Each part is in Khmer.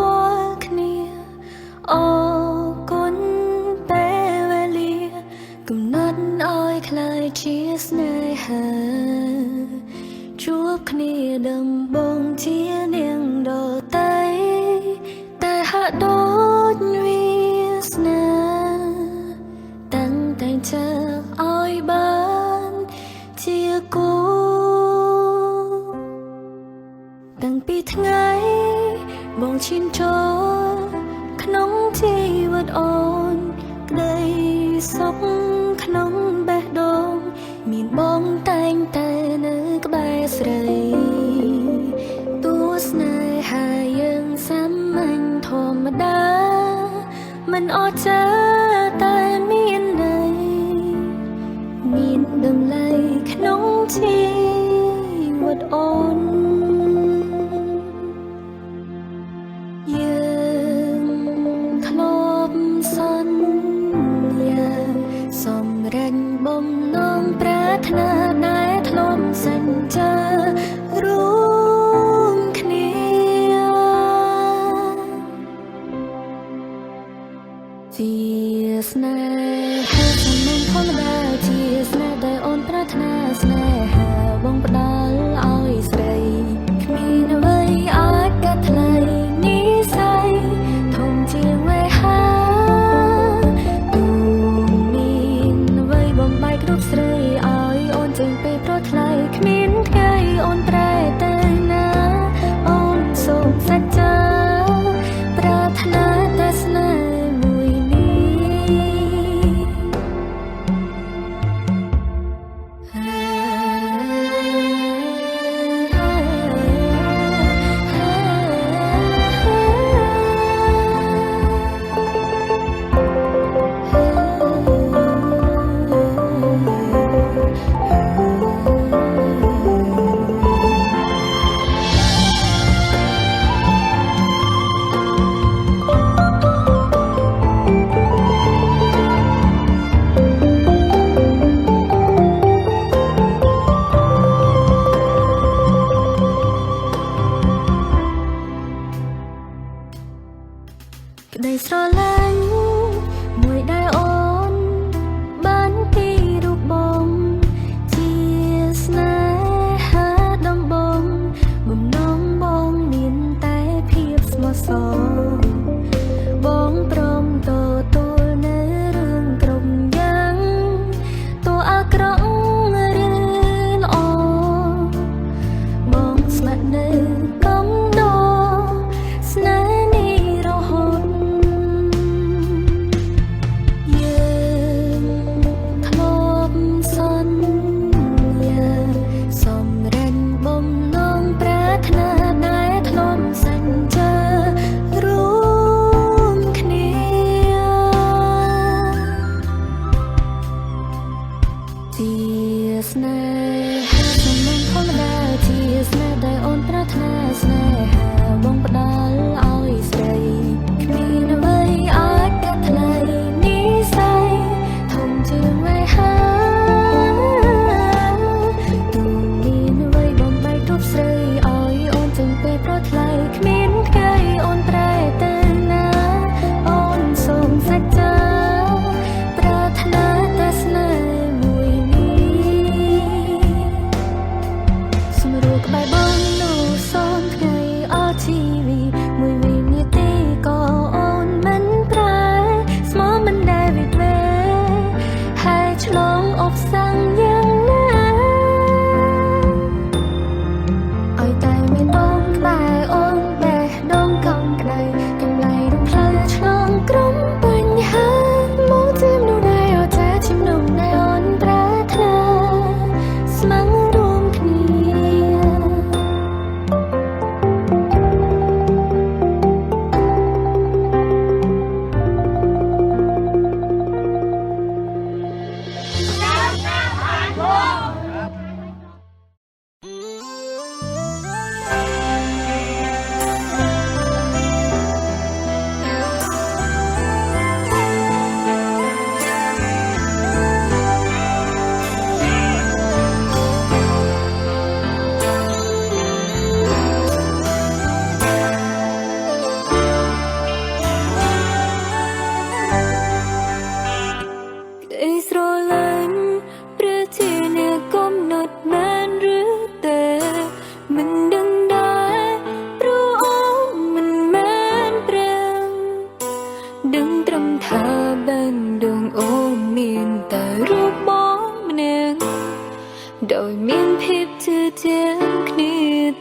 គាល់គ្នាអូគុណពេលវេលាកំណត់ឲ្យខ្លាយជាស្នេហាជួបគ្នាដំបងជានាងដតីតែហាក់ដូចវាសនាតាំងតែchờឲ្យបានជាគូតាំងពីថ្ងៃបងឈានចូលក្នុងជីវិតអូនក្តីសុខក្នុងបេះដូងមានបងតែងតែនៅក្បែរស្រីទស្សនេហាយើងសាមញ្ញធម្មតាមិនអស្ចារ្យតែមានន័យមានតម្លៃក្នុងជីវិតអូនយើងធ្លាប់សន្យាសម្រេចបំណងប្រាថ្នាដែលធ្លាប់សញ្ចារួមគ្នាជាស្នេហាសំណាញ់ធម្មតាជាស្នេហ៍ដែលអូនប្រាថ្នាស្នេហាបងផ្ដល់ឲ្យស្រីគ្មានអ្វីអាចកាត់ថ្លៃនិស័យធំជាងវេហាទូមានអ្វីបំបែករូបស្រីឲ្យអូនចេញពេលប្រថ្លៃគ្មានថ្ងៃអូនប្រែទៅណាអូនសូមសច្ចាប្រាថ្នាតែស្នេហ៍មួយក្តីស្រឡាញ់មួយដែលអូនបានពីរូបបងជាស្នេហាដំបងបំណងបងមានតែភាពស្មោះសរបងព្រមទទួលនៅរឿងគ្រប់យ៉ាងទោះអាក្រក់ឬល្អបងស្ម័គ្រនៅកំដរស្នេហ៍នេះរហូត តែរូបបងម្នាក់ដោយមានភាពជឿជាក់គ្នា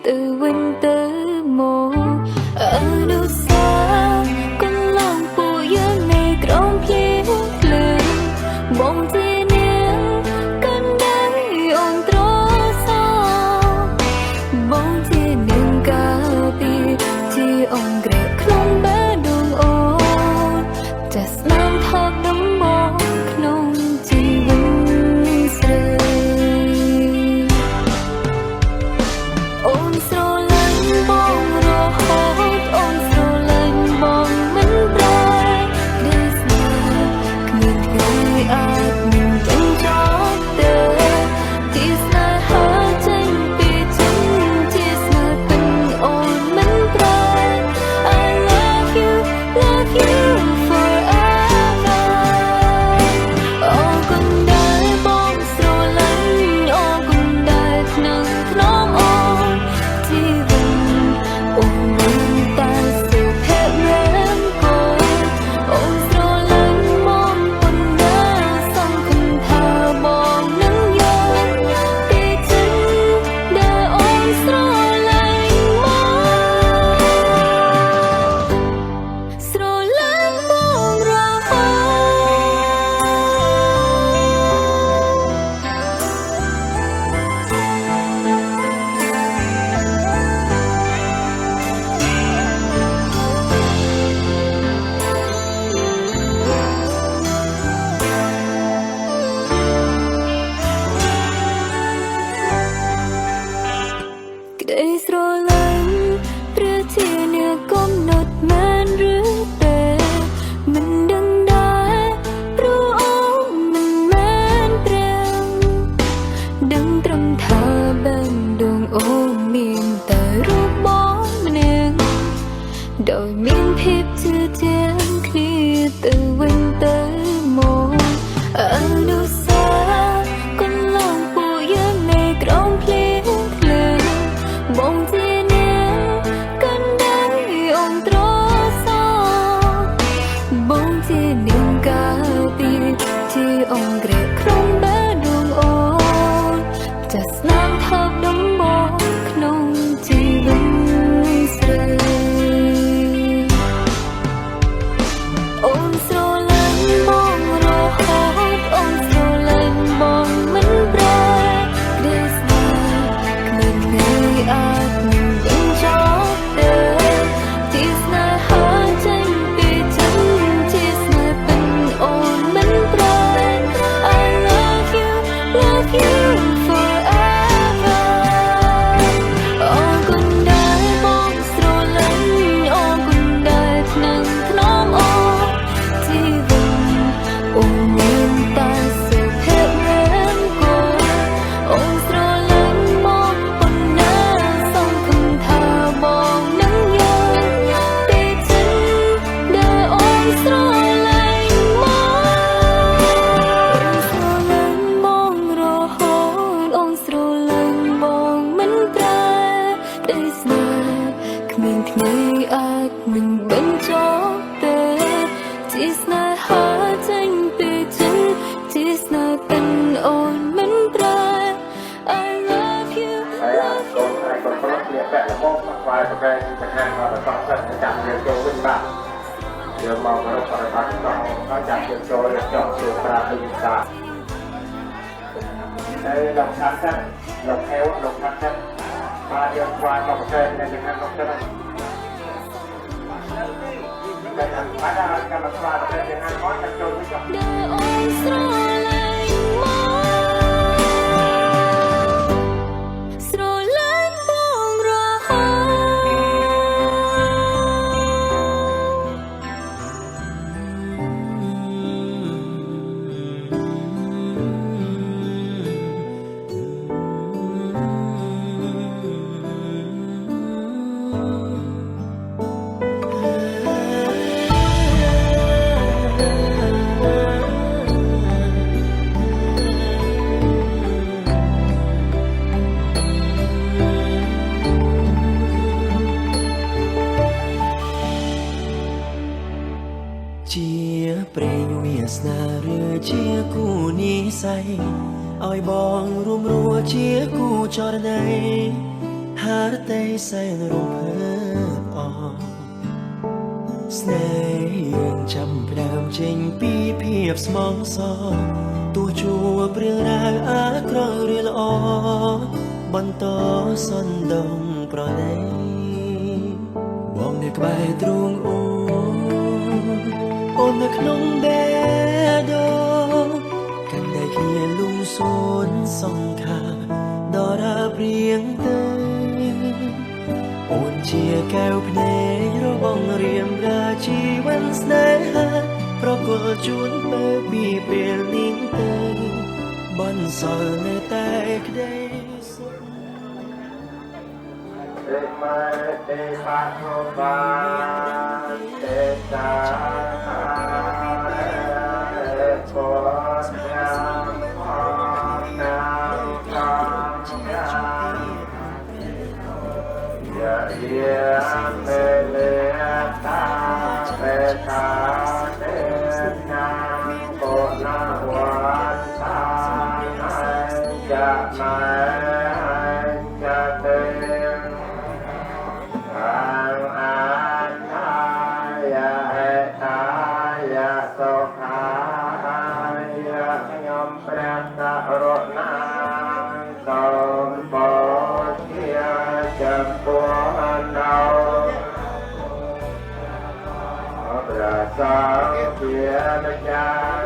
ទៅវិញទៅមកអនុស្សាវរីយ៍កន្លងពួកយើងនៅក្រោមភ្លៀងភ្លើងបងជានាងកាន់ដៃអូនត្រសោបងជានាងការពារជាអង្គរៈក្នុងបេះដូងអូនចាស់ស្នាមថប់ដំបងក្នុងជីវិតស្រីអូនស្រឡាញ់បងរហូតអូនស្រឡាញ់បងមិនប្រែដែលស្នេហ៍គ្មានថ្ងៃអាចនឹងបញ្ចប់ទេជាស្នេហាចេញពីចិត្តជាស្នេហ៍ពេញអូនមិនប្រែ I love you forever អូនគុណដែលបងស្រឡាញ់អូនគុណដែលថ្នឹងថ្នមអូនជីវិតអូនមានតែសុភមង្គលអូនស្រឡាញ់មកប៉ុណ្ណាសង្ឃឹមថាបងនឹងយល់ពីចិត្តដែលអូនស្រឡាញ់មកស្រឡាញ់បងរហូក្តីស្រឡាញ់ព្រះជាអ្នកកំណត់មែនឬទេមិនដឹងដែរព្រោះអូនមិនមែនព្រះដឹងត្រឹមថាបេះដូងអូនមានតែរូបបងម្នាក់ដោយមានភាពជឿជាក់គ្នាទៅវិញទៅមកអនុស្សាវរីយ៍កន្លងពួកយើងនៅក្រោមភ្លៀងភ្លើងបងជានាងកាន់ដៃអូនត្រសោបងជានាងការពារជាអង្គរៈក្នុងបេះដូងអូនចាស់ស្នាមថប់ដំបងក្នុងជីវិតស្រីអូនស្រឡាញ់បងរហូតអូនស្រឡាញ់បងមិនប្រែដែលស្នេហ៍គ្មានថ្ងៃអាចនឹងបញ្ចប់ទេជាស្នេហាចេញពីចិត្តជាស្នេហ៍ពេញអូនមិនប្រែ I love you forever អូនគុណដែលបងស្រឡាញ់អូនគុណដែលថ្នឹងថ្នមអូនជីវិតអូនមានតែសុភមង្គលអូនស្រឡាញ់មកប៉ុណ្ណាសង្ឃឹមថាបងនឹងយល់ពីចិត្តដែលអូនស្រឡាញ់មកស្រឡាញ់បងរហូតអូនស្រឡាញ់បងមិនប្រែដែលស្នេហ៍គ្មានថ្ងៃអាចនឹងបញ្ចប់ទេជាស្នេហាចេញពីចិត្តជាស្នេហ៍ពេញអូនមិនប្រែ I love you ហើយកូនឯងក៏ព្រោះលាពាក់លំងស្វាយប្រកែកបញ្ហាក៏បន្តផ្សេងចាំយើងចូលវិញបាទយើងមករកបរិបត្តិដល់ហើយចាំយើងចូលរៀបចំជួបប្រាវិសាហើយលោកថាសិនលោកហេវលោកថាសិនបាទយើងស្វាយក៏ប្រកែកនៅក្នុងនោះទៅតែបាទដល់កម្មស្វាយប្រកែកយ៉ាងណាក៏ចាំចូលវិញចុះ ដែលអូនស្រឡាញ់មកស្រឡាញ់បងរហូត ជាព្រេងវាសនាឬជាគូនិស័យឲ្យបងរួមរួជាគូចរណៃហារតេសែនរំភើបអស្នេហ៍យើងចាំផ្ដើមចេញពីភាពស្មងសរទោះជួបរឿងរ៉ាវអាក្រក់ឬល្អបន្តសន្ទងប្រណីបងនៅក្បែរទ្រូងអូននៅក្នុងបេះដូងកាន់តែគ្នាលំសួនសង្ខាដរាបរៀងទៅអូនជាកែវភ្នែករបងរៀមរាជីវិតស្នេហាប្រគល់ជូនទៅពីពេលនេះទៅបន្សល់នៅតែក្តីសុខទេម៉ែទេបាក់នោះបានទេតាពោញ៉ាំអមណាំកំយ៉ាយាមេលេតាពេតាទេណាពោណាវ៉ាតាយ៉ាម៉ែយ៉ាទេ Sa thiên gia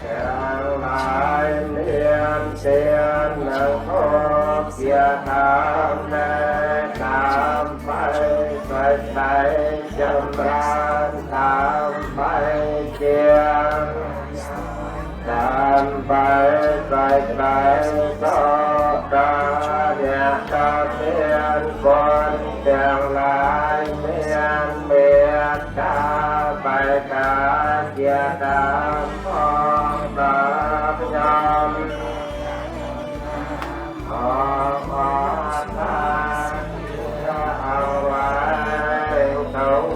càng lại liên thiên nâng hốt kia tham lê tham bay phải tay châm ran tham bay kia tham bay phải tay cho ta nhà ta thiên con càng lại miền miền ta bài ta chia ta phong ta nhom phong ta ao ai thấu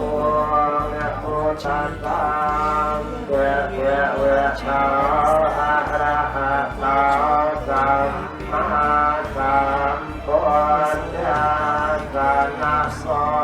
nghe cô ta tam quê quê quê thấu a ra a thấu tam ma tam con ya ta na so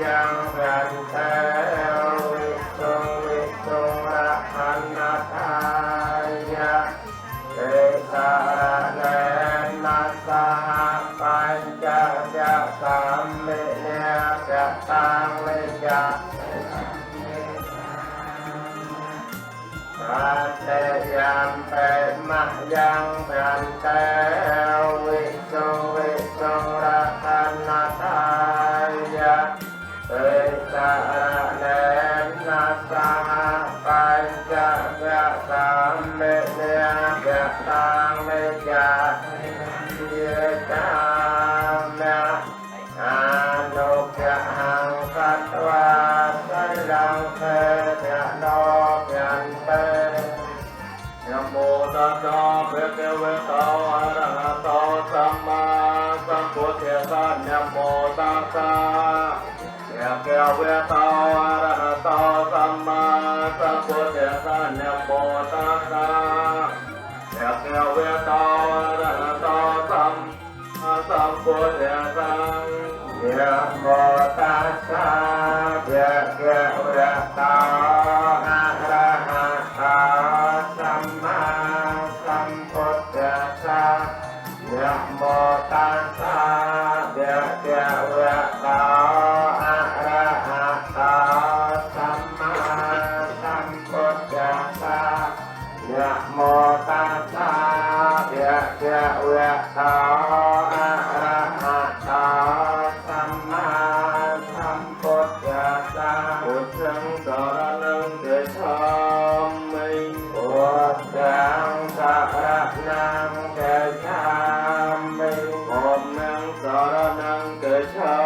ยังกันเตวิสุงวิสุงระหันนาทายะเตสาระเนนัสสะปัญจยะสัมมิเนยะตังวิจาปัจเจยัมเปมะยังกันเตวิสุงวิสุงระหันนาทายะเตสาระเนนัสสะปัญจยะสัมมิเนยะตังวิจาเยจามะอานุกะหังคัตวาสัยรังเทนะโนยันเตนะโมตัสสะภะคะวะโตอะระหะโตสัมมาสัมพุทธัสสะนะโมตัสสะภะคะวะโตอะระหะโตสัมมาสัมพุทธัสสะนะโมตัสสะภะคะวะโตอะระหะโตสัมมาสัมพุทธัสสะนะโมตัสสะภะคะวะโตอะระหะโตสัมมาสัมพุทธัสสะนะโมตัสสะภะคะวะโตอะระหะโตสัมมาสัมพุทธัสสะนะโมตัสสะภะคะวะโตอะระหะโตสัมมาสัมพุทธัสสะพุทธังสรณังคัจฉามิพุทธังสรณังคัจฉามิธัมมังสรณังคัจฉา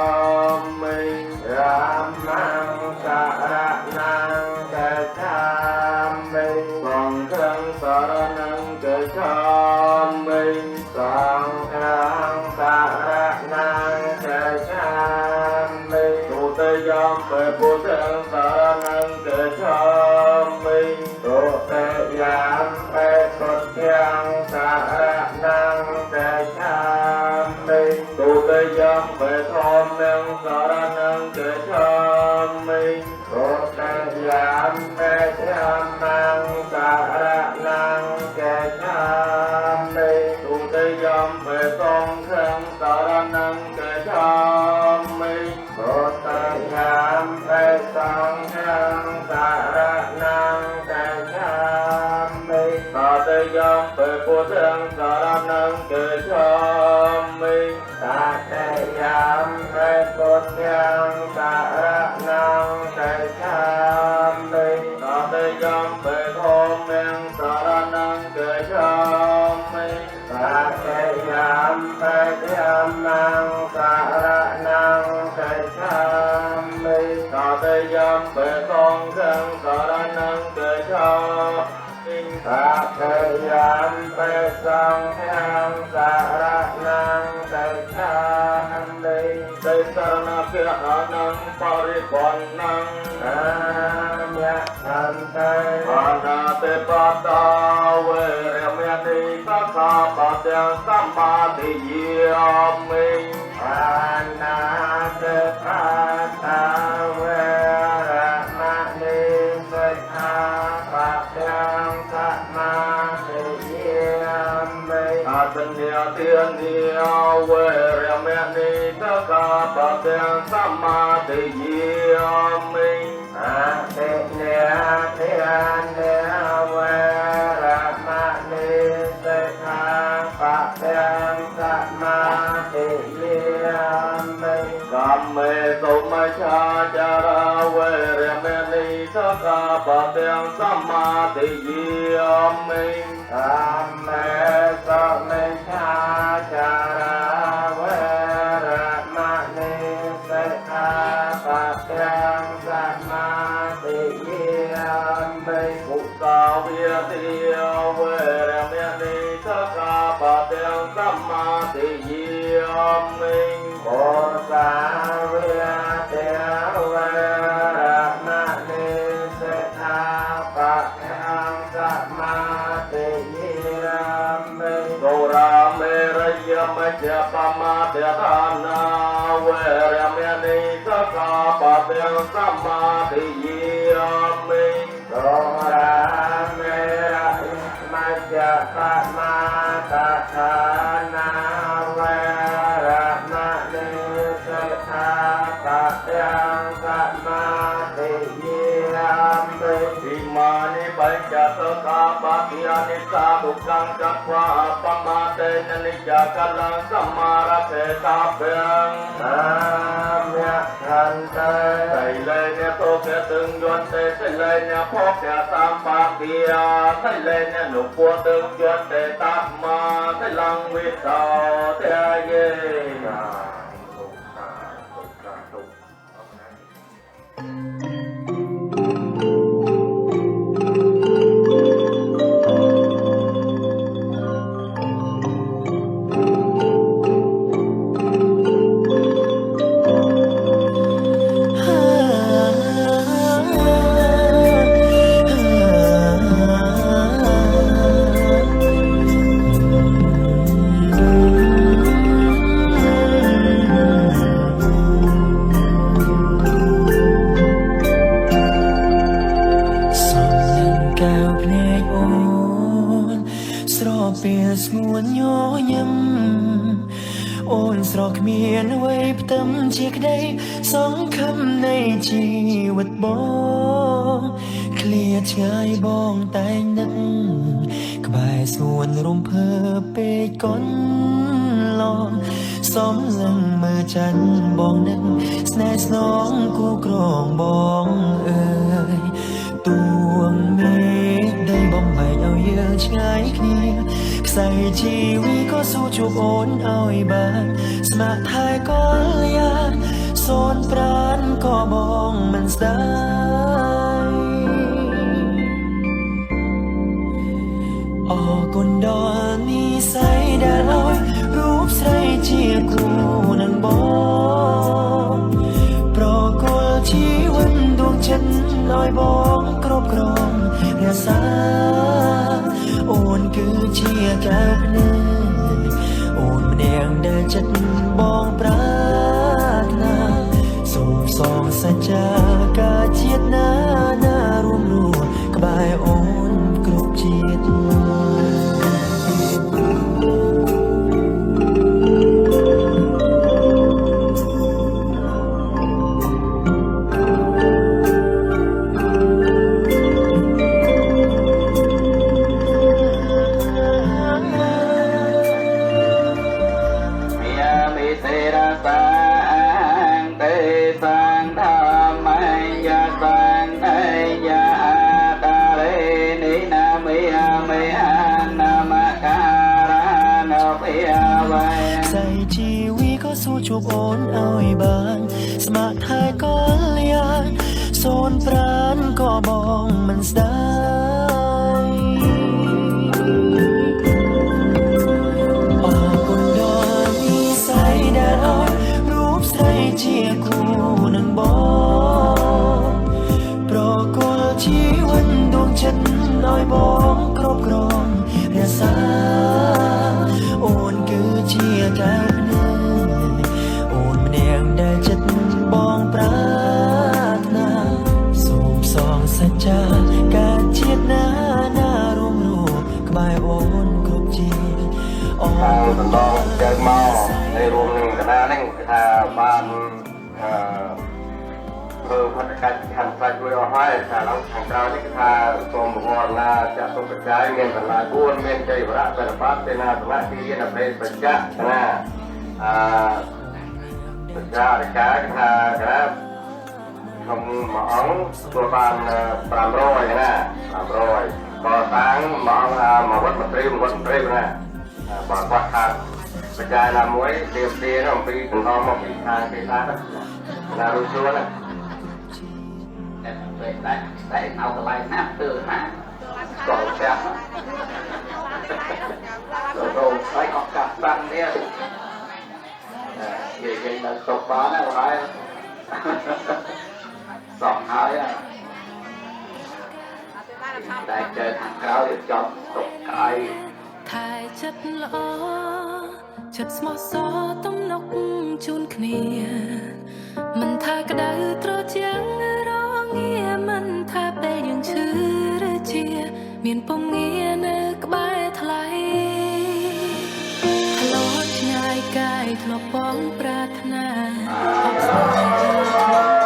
มิธัมมังสรณังคัจฉามิสังฆังสรณังคัจฉามิสังฆังสรณังคัจฉามิตุติยมปิพุทธังสรณังคัจฉามิตุติยมปิพุทธังสรณังคัจฉามิตุติยมปิธัมมังสรณังคัจฉามิตุติยมปิธัมมังสรณังคัจฉามิตุติยมปิสังฆังสรณังคัจฉามิตุติยมปิสังฆังสรณังคัจฉามิตติยมปิพุทธังสรณังคัจฉามิตติยมปิพุทธังสรณังคัจฉามิตติยมปิธัมมังสรณังคัจฉามิตติยมปิธัมมังสรณังคัจฉามิตติยมปิสังฆังสรณังคัจฉามิตติยมปิสังฆังสรณังคัจฉามิติสรณะเพหานังปริปันนังอาญะทันเตอานาเตปัตตาเวรมณีสัคขาปัจจสัมมาทิเยมิอานาเตปัตตาเวรมณีสัคขาปัจจสัมมาทิเยมิอาตัญญาเทียนเนียเวรมณีสัคขาปัจจสัมมาทิเยมิอาเตเนียเทียนเนียเวรมณีสัคขาปัจจสัมมาทิเยมิกัมเมสุมัชฌาจาราเวรมณีสัคขาปัจจสัมมาทิเยมิกัมเมสุมัชฌาจาราเวรมณีสัคขาปัจจสัมมาทิเยมิปุตตาเวียติเวรมณีสัคขาปัจจสัมมาทิเยมิโอสาเวียติเวรมณีสัคขาปัจจสัมมาทิเยมิโตราเมรยมัจจปมาเตทานาเวรมณีสัคขา ปะเปียงสัมมาทิยามิโตระเมระอิมัจจปะมาตะทานาเวระมะนิสิกขาปะเปียงสัมมาทิยามิอิมานิปัญจสกาปะทิยานิสาทุกังจักวะปะมาเตนะนิจกัลลังสัมมาระเทตาเปียงนามิทันเตใส่เลยเนี่ยโตแก่ตึงยนเตใส่เลยเนี่ยพกแก่สามปากเดียใส่เลยเนี่ยหนุปัวตึงยนเตตักมาใส่ลังวิตาเตเยนาตุกาตุกาตุกเปลี่ยนสงวนย้อยำโอนสรอกเมียนไว้เติมเชียกได้สองคำในชีวิตบ่เคลียร์ชายบ้องแต่นักกบายสวนรมเพอเปก้นลองสมลังมือจันบ้องนึกสแนสน้องกูกรองบ้องเอ่ยตัวเมฆได้บ่มใบเอาเยื่อชายเคลียใส่ชีวิตก็สู้จูบโอนเอาไอ้บานสมาทายก็เลียนโซนปราณก็บองมันสายออกกนดอนนี้ใส่ดาลอยรูปใส่เจียกูนั่งบอกโปรกลชีวันดวงจันทร์ลอยบองครบครองเรียสาโอนคือเชียแก้วพนึกโอนมันแดงเดินจัดบองปราดนาสูบสองสัจจากาเจียดหน้ารวมรัวกบายโอนกรุบเจียดใส่ชีวิตก็สู้จูบโอนเอาไอ้บานสมาทายก็เลียนโซนปราณก็บองมันสได้ออกกนดอนมีใส่แดดอ่อนรูปใส่เจียกูนั่งบอกโปรกลชีวันดวงจันทร์น้อยบองครบครองเรียสาโอนคือเชียแก้วพนึกโอนมันแดงได้จัดบองปราดนาสูบสองสัจจากาเชียดหน้ารวมรัวกบายโอนครบเจียออก ตลองเจอมาในรวมหนึ่งคณะนั่งคณะบ้านพัฒนาการไฟด้วยเอาให้ค่ะแล้วทางเรานี่คณะกรมวรนาจะต้องกระจายเงินเป็นรายบุญเงินใจพระเป็นพระเป็นนาสมาธินับเป็นปัจจัยนะปัจจัยการครับทำหมองตัวบ้านปรามร้อยนะปรามร้อยก่อสร้างหมองมาวัดมัตรีนะบอกว่าทางปัจจัยนำไว้เตรียมเตรียมปีถึงน้องมาปีทางปีทางนารู้ชัวนะได้เอากระไรน้ำตื่นมาก่อนแซ่บเราใช้ของกับบ้านเนี่ยเย็นๆเราตกปลาได้ไหมสองท้ายอ่ะได้เจอทางเขาเดี๋ยวจอมตกไกลถ่ายจัดล้อจัดสมอซอต้องนกจูนเคลียม មិនថាក្តៅត្រជាងរងាមិនថាពេលយើងឈឺឬជាមានពងងារនៅក្បែរថ្លៃឆ្លងឆ្ងាយកាយធ្លាប់បងប្រាថ្នាអបស្នេហ៍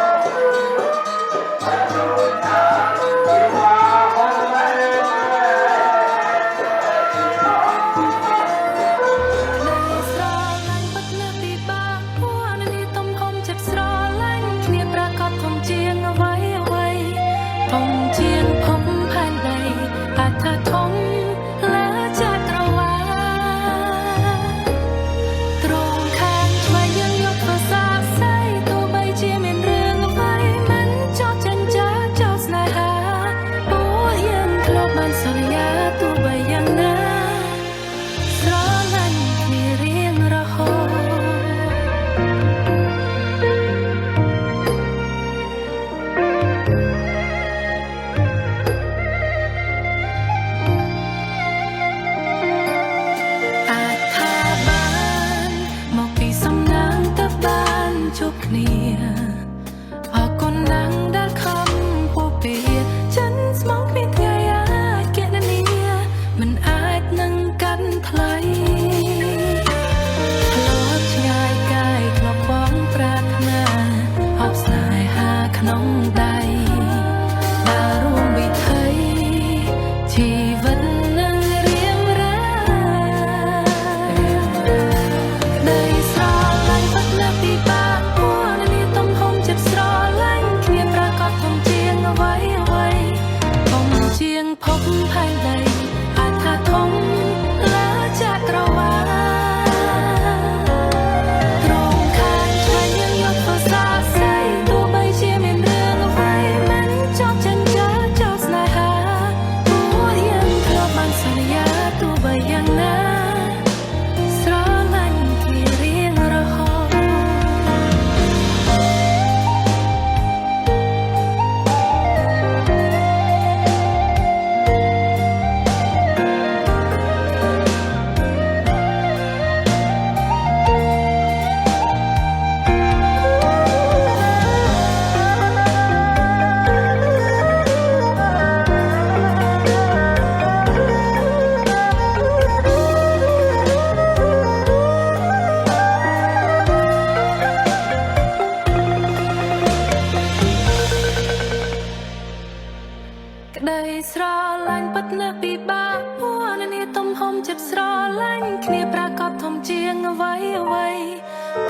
ក្តីស្រឡាញ់ពិតណាស់ពិបាកព្រោះនានាទំហំចិត្តស្រឡាញ់គ្នាប្រាកដធំជាងអ្វីអ្វី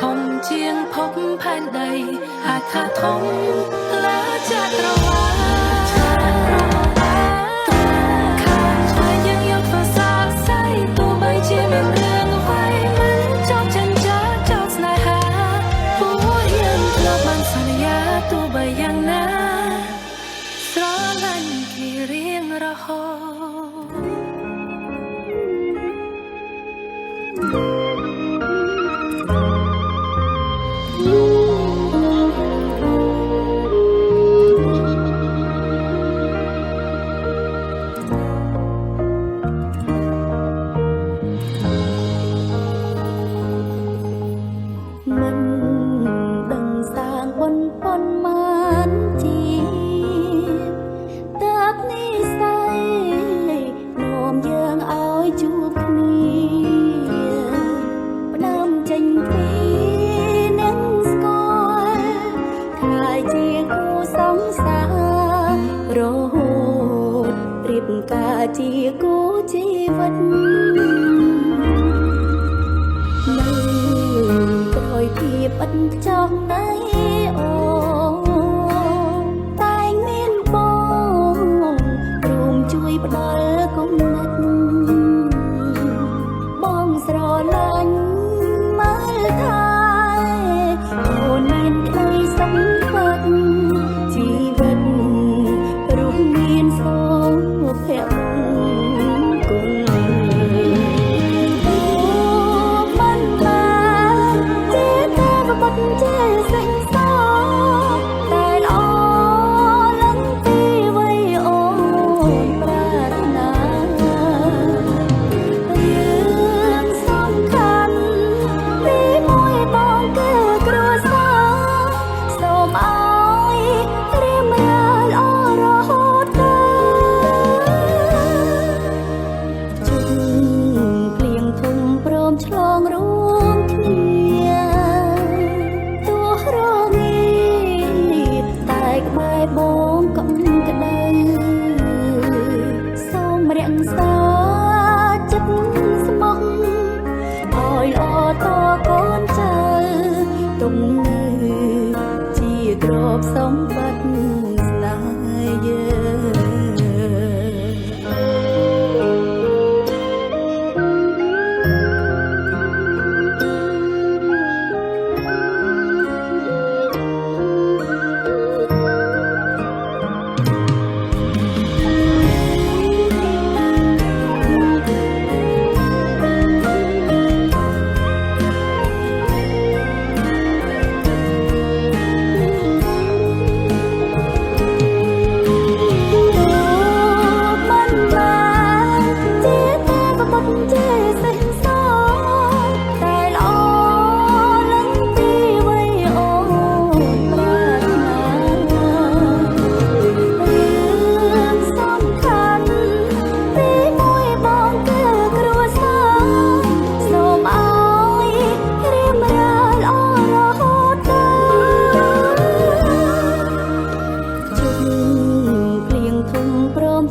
ធំជាងភពផែនដីអាចថាធំលើចក្រវាឡខាងឆ្វេងយើងយកធ្វើសរសៃទោះបីជាមានរឿងអ្វីមិនចប់ចិញ្ចាចោលស្នេហាពួកយើងធ្លាប់បានសន្យាទោះបីយ៉ាងណាស្រឡាញ់គ្នារៀងរហូមិនដឹងសាងបុណ្យប៉ុន្មានជាតិតើបនិស័យនាំយើងឲ្យជួបគ្នាផ្ដើមចេញពីនឹងស្គាល់ខ្លាយជាគូសង្សាររហូតរៀបការជាគូជីវិតភាពឥតខ្ចោះណៃអូតែងមានបងរួមជួយផ្ដល់គំនិតបងស្រឡាញ់មើលថាអូនមានក្តីសុខជីវិតរួមមានសុភមង្គលមិនបានជា ក្បែរបងកំក្តៅសូមរក្សាចិត្តស្មោះឲ្យល្អតកូនចៅទុំនៅជាទ្រព្យសម្បត្តិស្នេហ៍យើង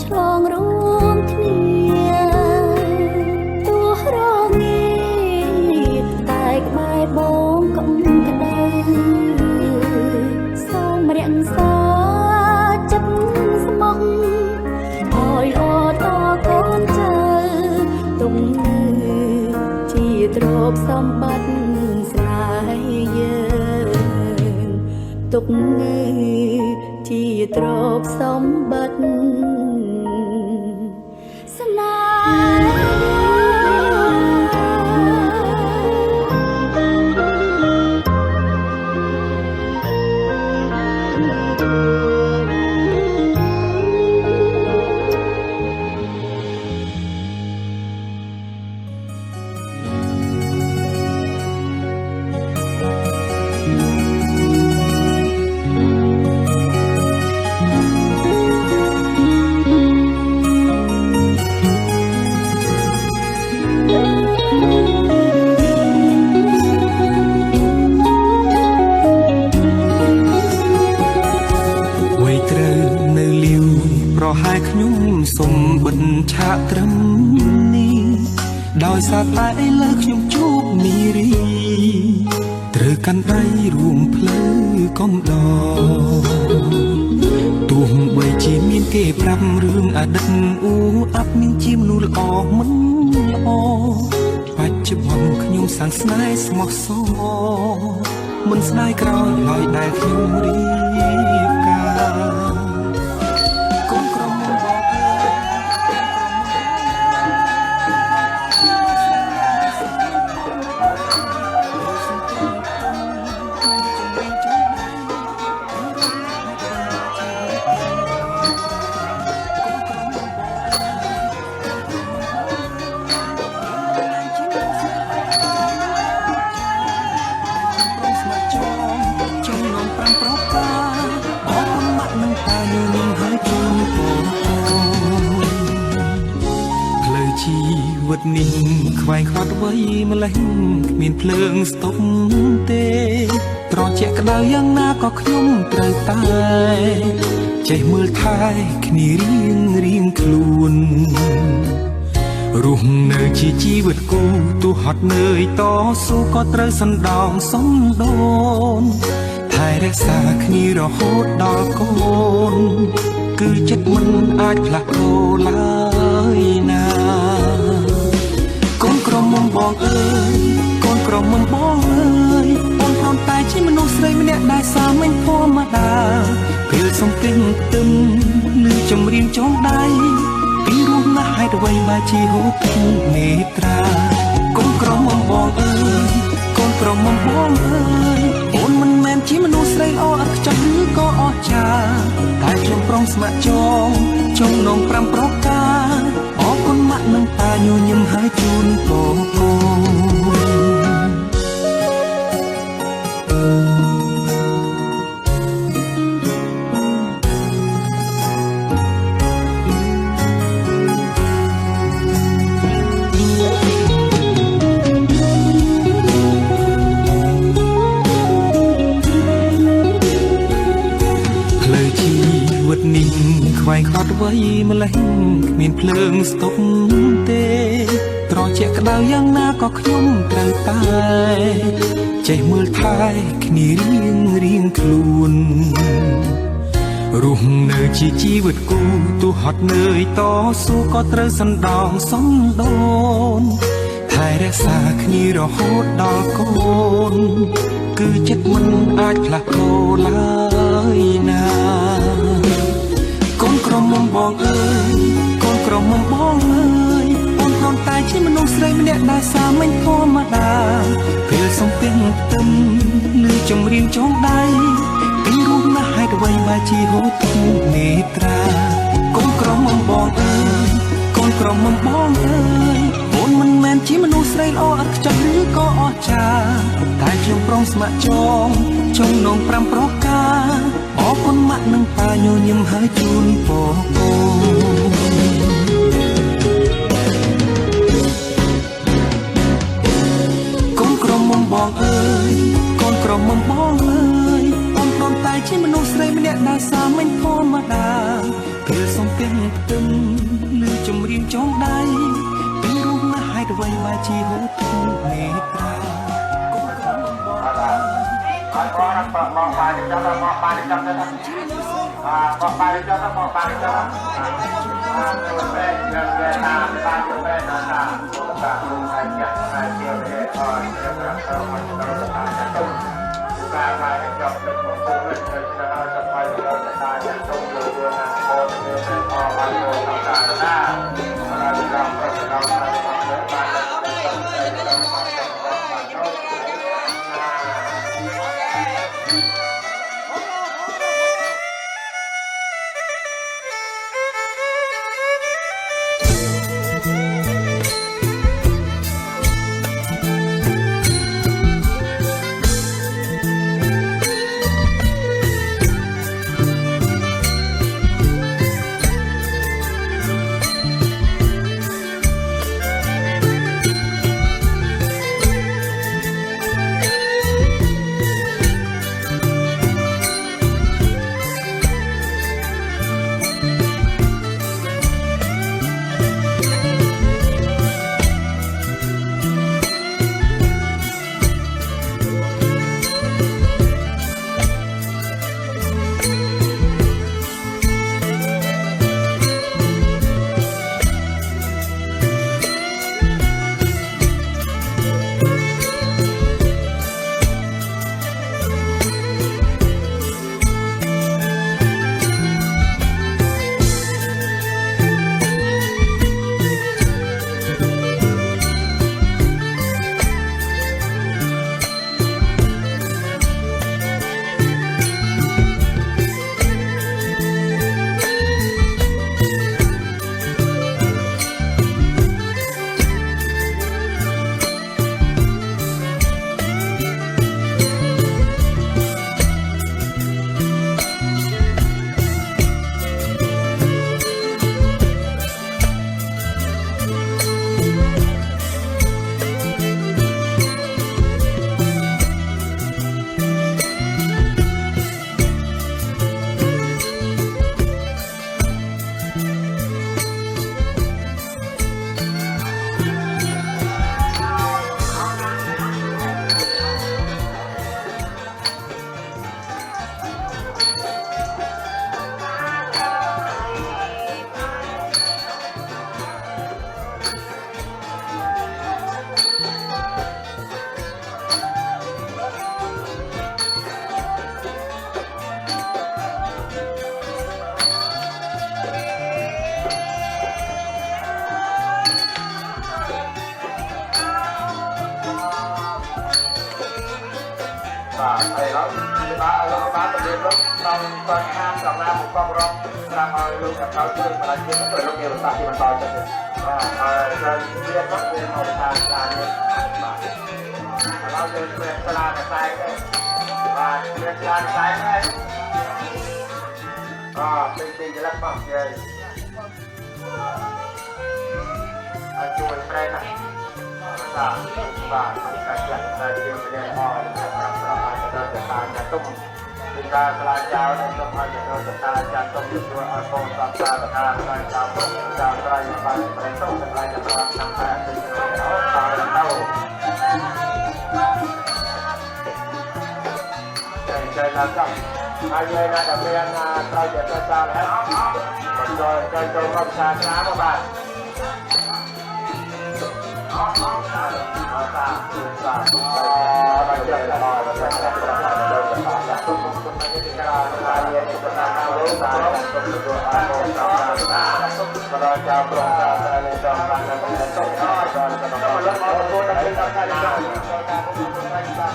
ឆ្លងរួមគ្នាទោះរងាតែក្បែរបងកំក្តៅសូមរក្សាចិត្តស្មោះឲ្យល្អតកូនចៅទុំនៅជាទ្រព្យសម្បត្តិស្នេហ៍យើងទុកនៅជាទ្រព្យសម្បត្តិស្នេប្រហែលខ្ញុំសុំបិទឆាកត្រឹមនេះដោយសារតែឥឡូវខ្ញុំជួបនារីត្រូវកាន់ដៃរួមផ្លូវកំដរទោះបីជាមានគេប្រាប់រឿងអតីតអ៊ូអាប់នាងជាមនុស្សល្អមិនល្អបច្ចុប្បន្នខ្ញុំសាងស្នេហ៍ស្មោះសរមិនស្ដាយក្រោយឡើយដែលខ្ញុំរៀបការជីវិតនេះខ្វែងខ្វាត់អ្វីម្លេះគ្មានភ្លើងស្តុបទេត្រជាក់ក្តៅយ៉ាងណាក៏ខ្ញុំត្រូវតែចេះមើលថែគ្នារៀងខ្លួនរស់នៅជាជីវិតគូទោះហត់នឿយតស៊ូក៏ត្រូវសណ្ដោងសំដូនថែរក្សាគ្នារហូតដល់កូនគឺចិត្តមិនអាចផ្លាស់ប្ដូរឡើយណាកូនក្រមុំបងអើយកូនក្រមុំបងអើយបងគ្រាន់តែជាមនុស្សស្រីម្នាក់ដែលសាមញ្ញធម្មតាពេលសំគិញខ្ទឹមឬចម្រៀងចងដៃពីរស់ណាស់ហេតុអ្វីបើជាហូបមេត្រាកូនក្រមុំបងអើយកូនក្រមុំបងអើយអូនមិនមែនជាមនុស្សស្រីល្អឥតខ្ចោះឬក៏អស្ចារ្យតែខ្ញុំប្រុងស្ម័គ្រចងនង5ប្រការអរគុណម៉ាក់និងតាញញឹមហើយជូនពរកូ ផ្លូវជីវិតនេះខ្វែងខ្វាត់ໄວម្លេះគ្មានភ្លើងស្តុបទេត្រជាក់ក្តៅយ៉ាងណាក៏ខ្ញុំត្រូវតែចេះមើលថែគ្នារៀងខ្លួនរស់នៅជាជីវិតគូទោះហត់នឿយតស៊ូក៏ត្រូវសណ្ដោងសំដូនថែរក្សាគ្នារហូតដល់កូនគឺចិត្តមិនអាចផ្លាស់ប្ដូរឡើយណាកូនក្រមុំបងអើយកូនក្រមុំបងអើយអូនគ្រាន់តែជាមនុស្សស្រីម្នាក់ដែលសាមញ្ញធម្មតាពេលសំពេញផ្ទឹមឬចម្រៀងចងដៃពីរស់ណាស់ហេតុអ្វីបែរជាហូរទុំនេត្រាកូនក្រមុំបងអើយកូនក្រមុំបងអើយអូនមិនមែនជាមនុស្សស្រីល្អឥតខ្ចោះឬក៏អស្ចារ្យតែខ្ញុំព្រមស្ម័គ្រចងនង5ប្រការអរគុណម៉ាក់និងប៉ាញញឹមហើយជូនពរកូនក្រមុំបងអើយកូនក្រមុំបងអើយអូនគ្រាន់តែជាមនុស្សស្រីម្នាក់ដែលសាមញ្ញធម្មតាពេលសំពេញផ្ទឹមឬចម្រៀងចងដៃពីរស់ណាស់ហេតុអ្វីបែរជាហូរទុំនេត្រាកូនក្រមុំបងអើយឲ្យបងបងបាយចាំបងបាយចាំទៅបងបាយចាំទៅបងបាយចាំទៅពេលយើងតាមតាមទៅពេលណាតាមទៅហើយចាក់ហើយជាទៅអរទៅប្រាប់ទៅមកទៅតាមទៅការបាយចាំទៅមកទៅទៅទៅដល់ទៅបាយទៅតាមទៅទៅទៅណាអូនទៅអរបានទៅតាមតាហើយដល់ប្រកបដល់បានហើយឡើយបានទៅរៀបលោកក្នុងបញ្ហាសម្រាប់បុគ្គលរដ្ឋស្រាប់ឲ្យលោកកៅជឿម្ដងទៀតទៅលោកជាសាស្ត្រទីបន្តទៅហើយយើងរៀបមកវាមកតាមការនេះបាទឥឡូវយើងពេលស្លាកខ្សែទៅបាទវាស្លាកខ្សែហើយពេញចល័តមកយាយឲ្យជួយប្រែណាបាទការចាក់តែជាម្នាក់អរសម្រាប់ប្រមាណទៅតាមទុំ ពីការឆ្លាតចោលនៅក្នុងអន្តរជាតិតាចាត់ទុកទទួលឲ្យកូនសត្វតាប្រការឆ្លាតចោលទុកចោលត្រៃបានប្រេតុទាំងឡាយទាំងអស់តាមតែពីនោះទៅใจเราต้องอายุน่าจะเรียนเราจะเจริญแล้วมันโดยการจงรักษาน้ำบ้านเอาตาดูตาเราจะละลายเราจะละลายเราจะละลายทุกคนไม่ได้การละลายจะละลายรู้ตาต้องดูตัวอารมณ์ตาเราจะปลงตาในตอนการนั้นต้องตอนการต้องละลายตัวนั้นเป็นการละลายตัวการต้องดูในตา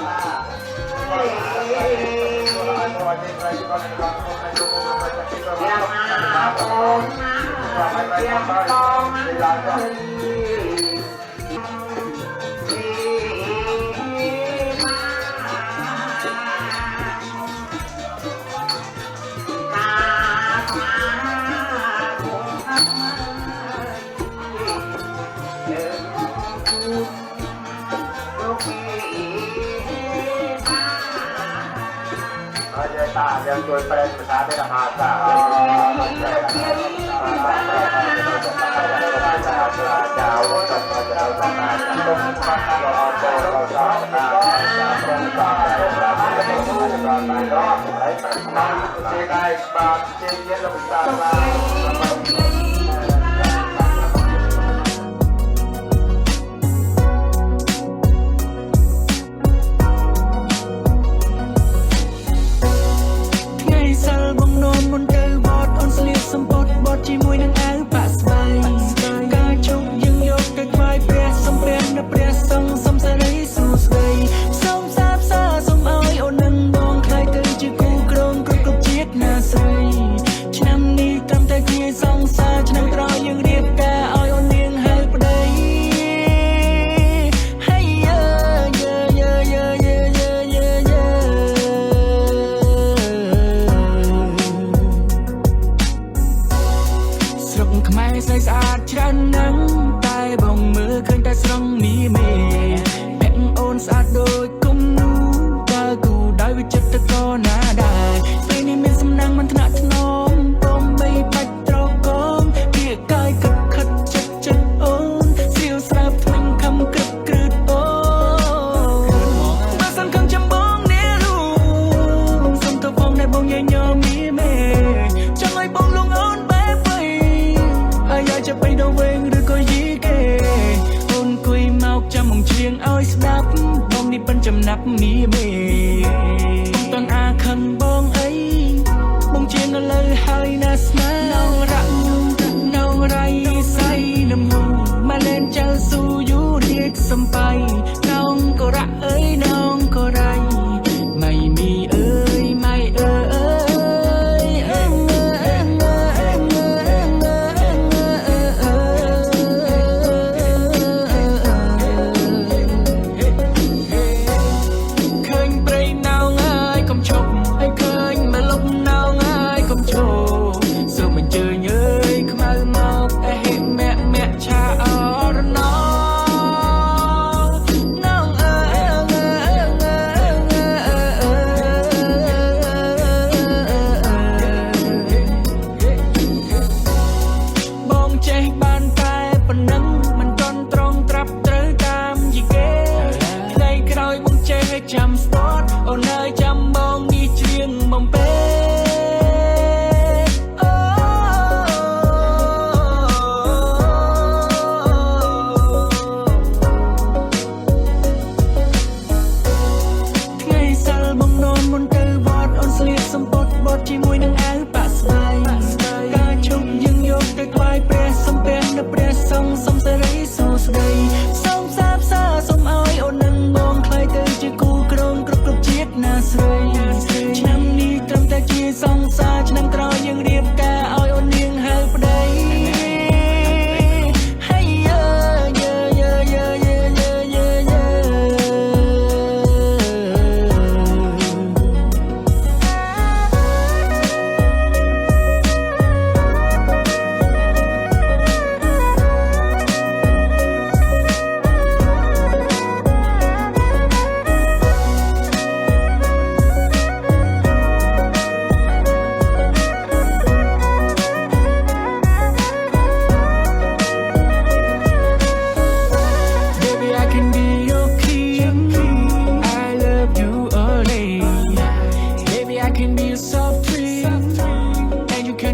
ตายังช่วยเป็นภาษาเป็นภาษาเจ้าต้องมาจะต้องมาต้องมาเราจะเราจะต้องรอบไหนมาเจได้บาเจเย็นเราตามาជាមួយនឹងអាវប៉ាស្បែកការជុំយើងយកទៅថ្វាយព្រះសំព្រះនៅព្រះសង្ឃសំសេរីសួស្ដីសូមសាបសាសូមឲ្យអូននឹងបងខ្លាយទៅជាគូក្រងគ្រប់ជាតិណាស្រីឆ្នាំនេះត្រឹមតែជាសង្សារឆ្នាំក្រោយយើងរៀបការឲ្យអូននាងហៅប្តីហើយស្រុកខ្មែរស្រីស្អាតច្រើនណាស់តែបងមើលឃើញតែស្រងមីមេពាក់អូនស្អាតដូចគុំនូតើគូដោយវិចិត្រក៏ណាដែរពេលនេះមានសំណាងមិនថ្នាក់ថ្នមពុំបីបាច់ត្រកងគៀកកាយគិតខិតចិត្តអូនសៀវស្រាប់ថ្មិញខំក្រឹបក្រឺតអូបើសិនខំចាំបងនេះរូសុំទៅបងដែលបងញញោមមីមេចង់ឲ្យបងលងអូនจะไปดาวเวงหรือก็ยีเกអូនគួយមកចាំមកច្រៀងឲ្យស្ដាប់បងនេះប៉ិនចំណាប់មីមេបងតន់អាខឹងបងអីបងជាងឥឡូវហើយណាស្នានៅរៃសៃនំហូមកលេនចៅស៊ូយូរៀកសំបៃน้องក៏រ៉ាក់អើយน้องក៏រៃไม่มีเอ้ยไม่เอ้ย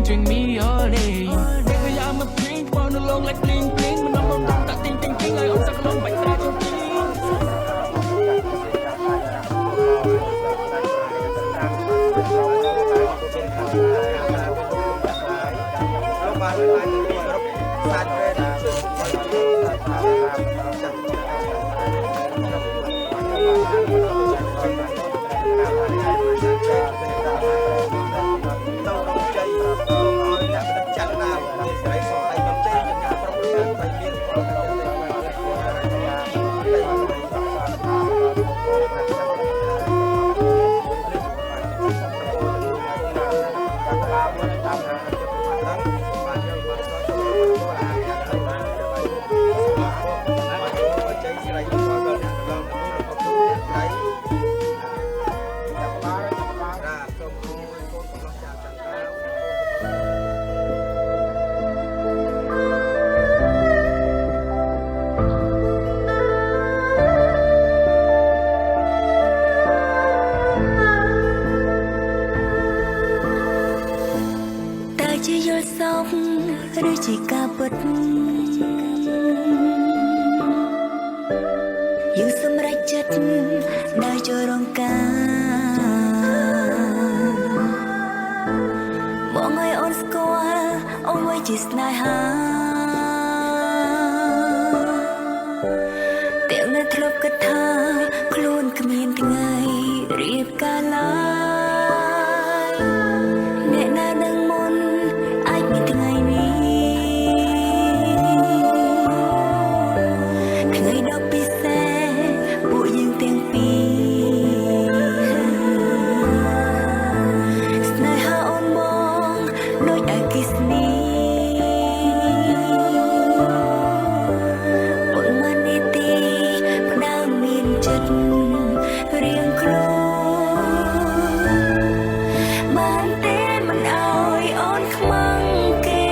between me all day Baby I'm a pink Wanna no long like bling bling Mình nằm bông đông ta ting ting ting Ai ôm sắc lông bạch ta trong tim chỉ dối sócឬជាការពិតយើងសម្រេចចិត្តដើរចូលរងការបងឲ្យអូនស្គាល់អូនមួយជាស្នេហាទាំងនៅធ្លាប់គិតថាខ្លួនគ្មានថ្ងៃរៀបការឡើយអ្នកណាដឹងមុនអាចមានថ្ងៃនេះថ្ងៃដ៏ពិសេសពួកយើងទាំងពីរស្នេហាអូនមកដូចអគ្គិសនីប៉ុន្មាននាទីផ្ដើមមានចិត្តរៀងខ្លួនបានទេមិនអើយអូនខ្មាំងគេ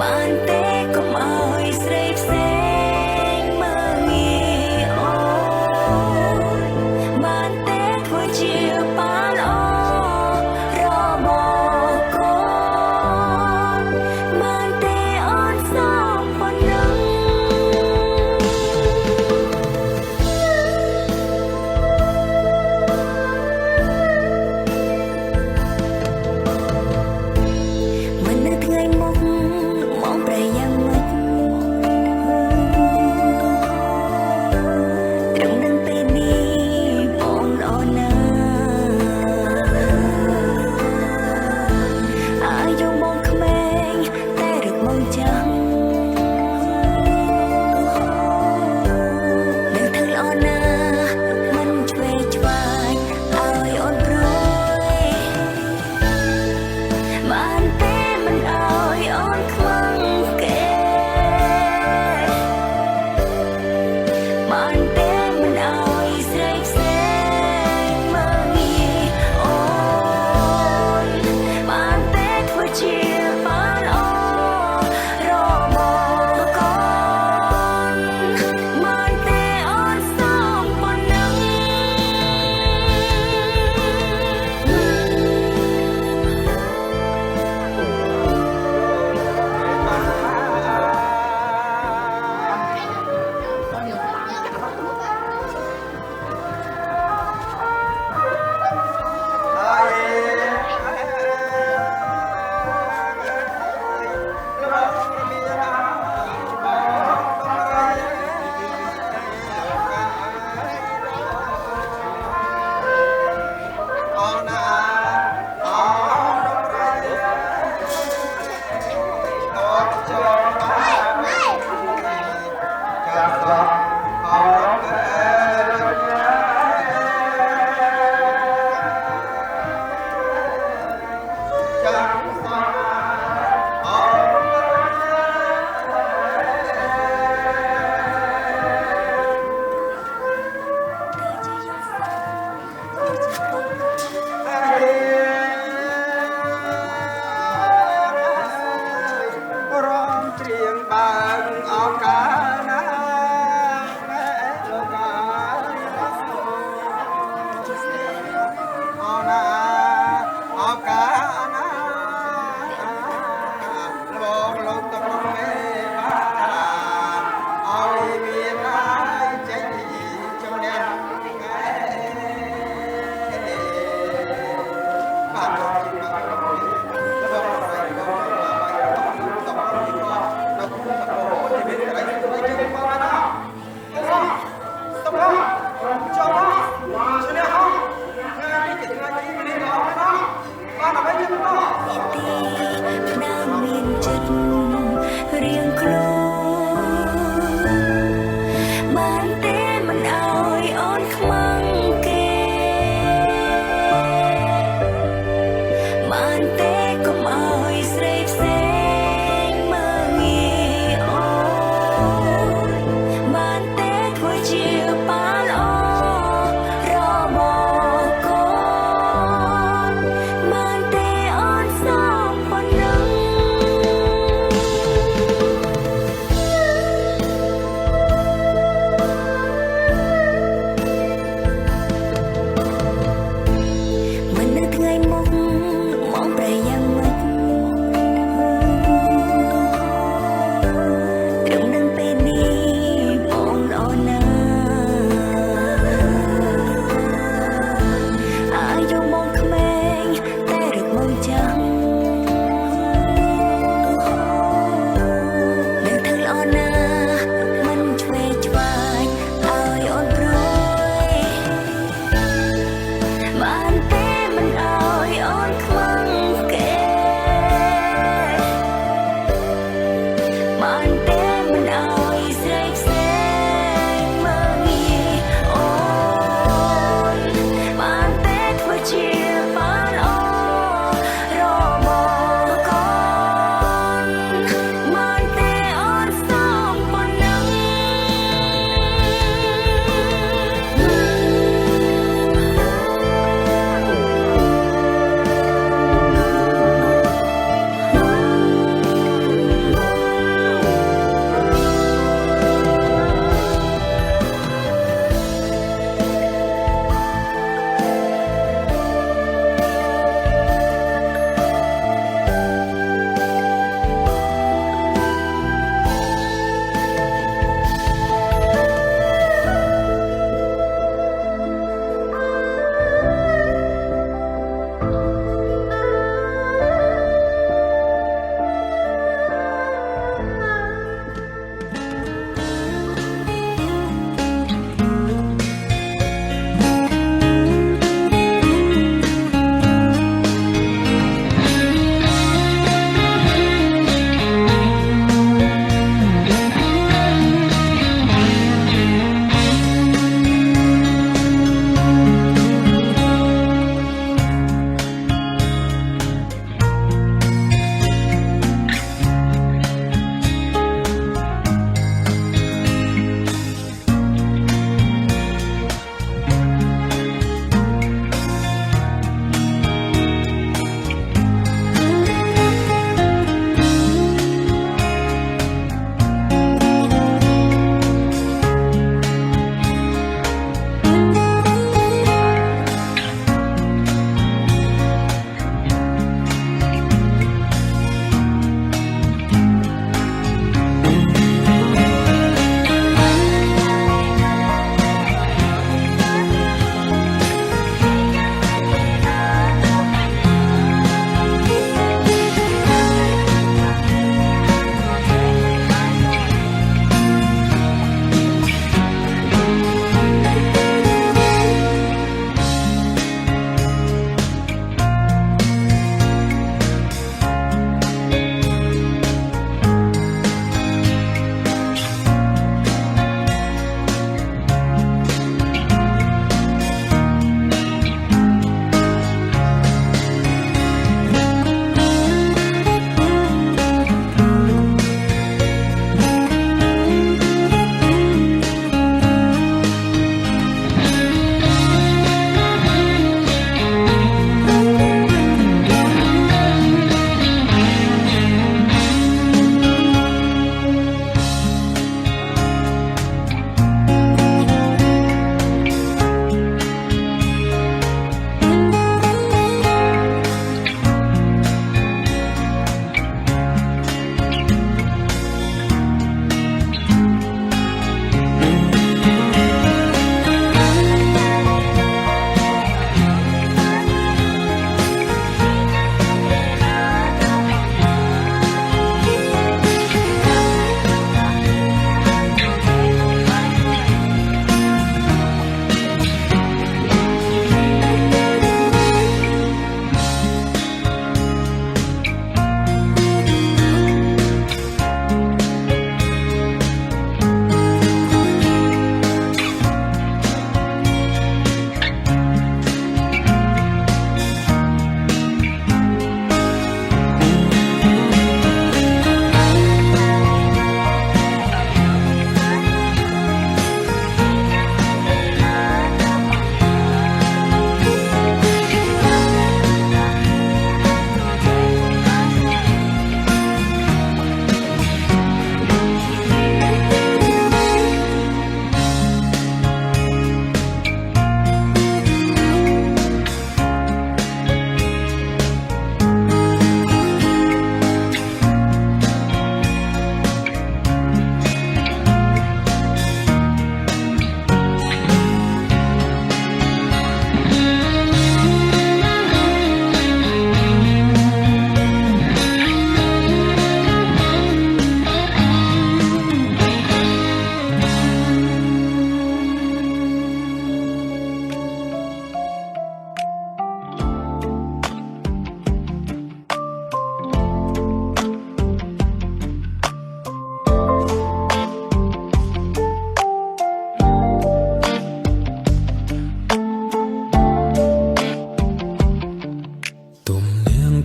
បានទេកុំអើយស្រីផ្សេងមើលងាយអូនបានទេធ្វើជាបានអូរ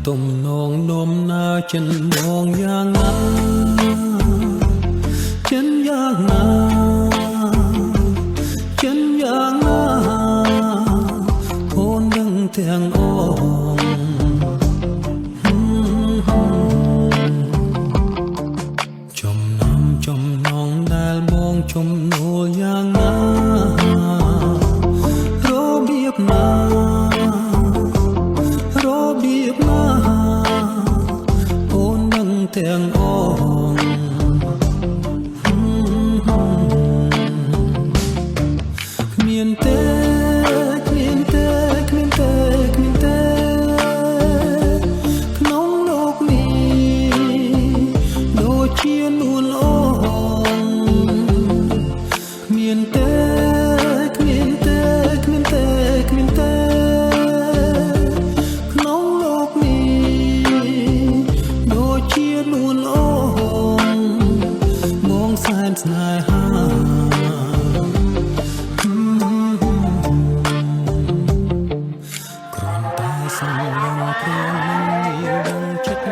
ទំនងនំណាចិនមងយ៉ាងណាចិនយ៉ាងណាចិនយ៉ាងណាអូននឹងទាំងអូនចំណងដែលបងជំនួលយ៉ាងណារបៀបណារបៀបណាអូននឹងទាំងអូនគ្មានទេគ្មានទេគ្មានទេគ្មានទេក្នុងលោកនេះដូចជានួនអូនគ្មានទេគ្មានទេគ្មានទេគ្មានទេក្នុងលោកនេះដូចជានួនអូនមកសែនស្នេហាគ្រាន់តែសំឡងព្រមនឹងដឹងចិត្ត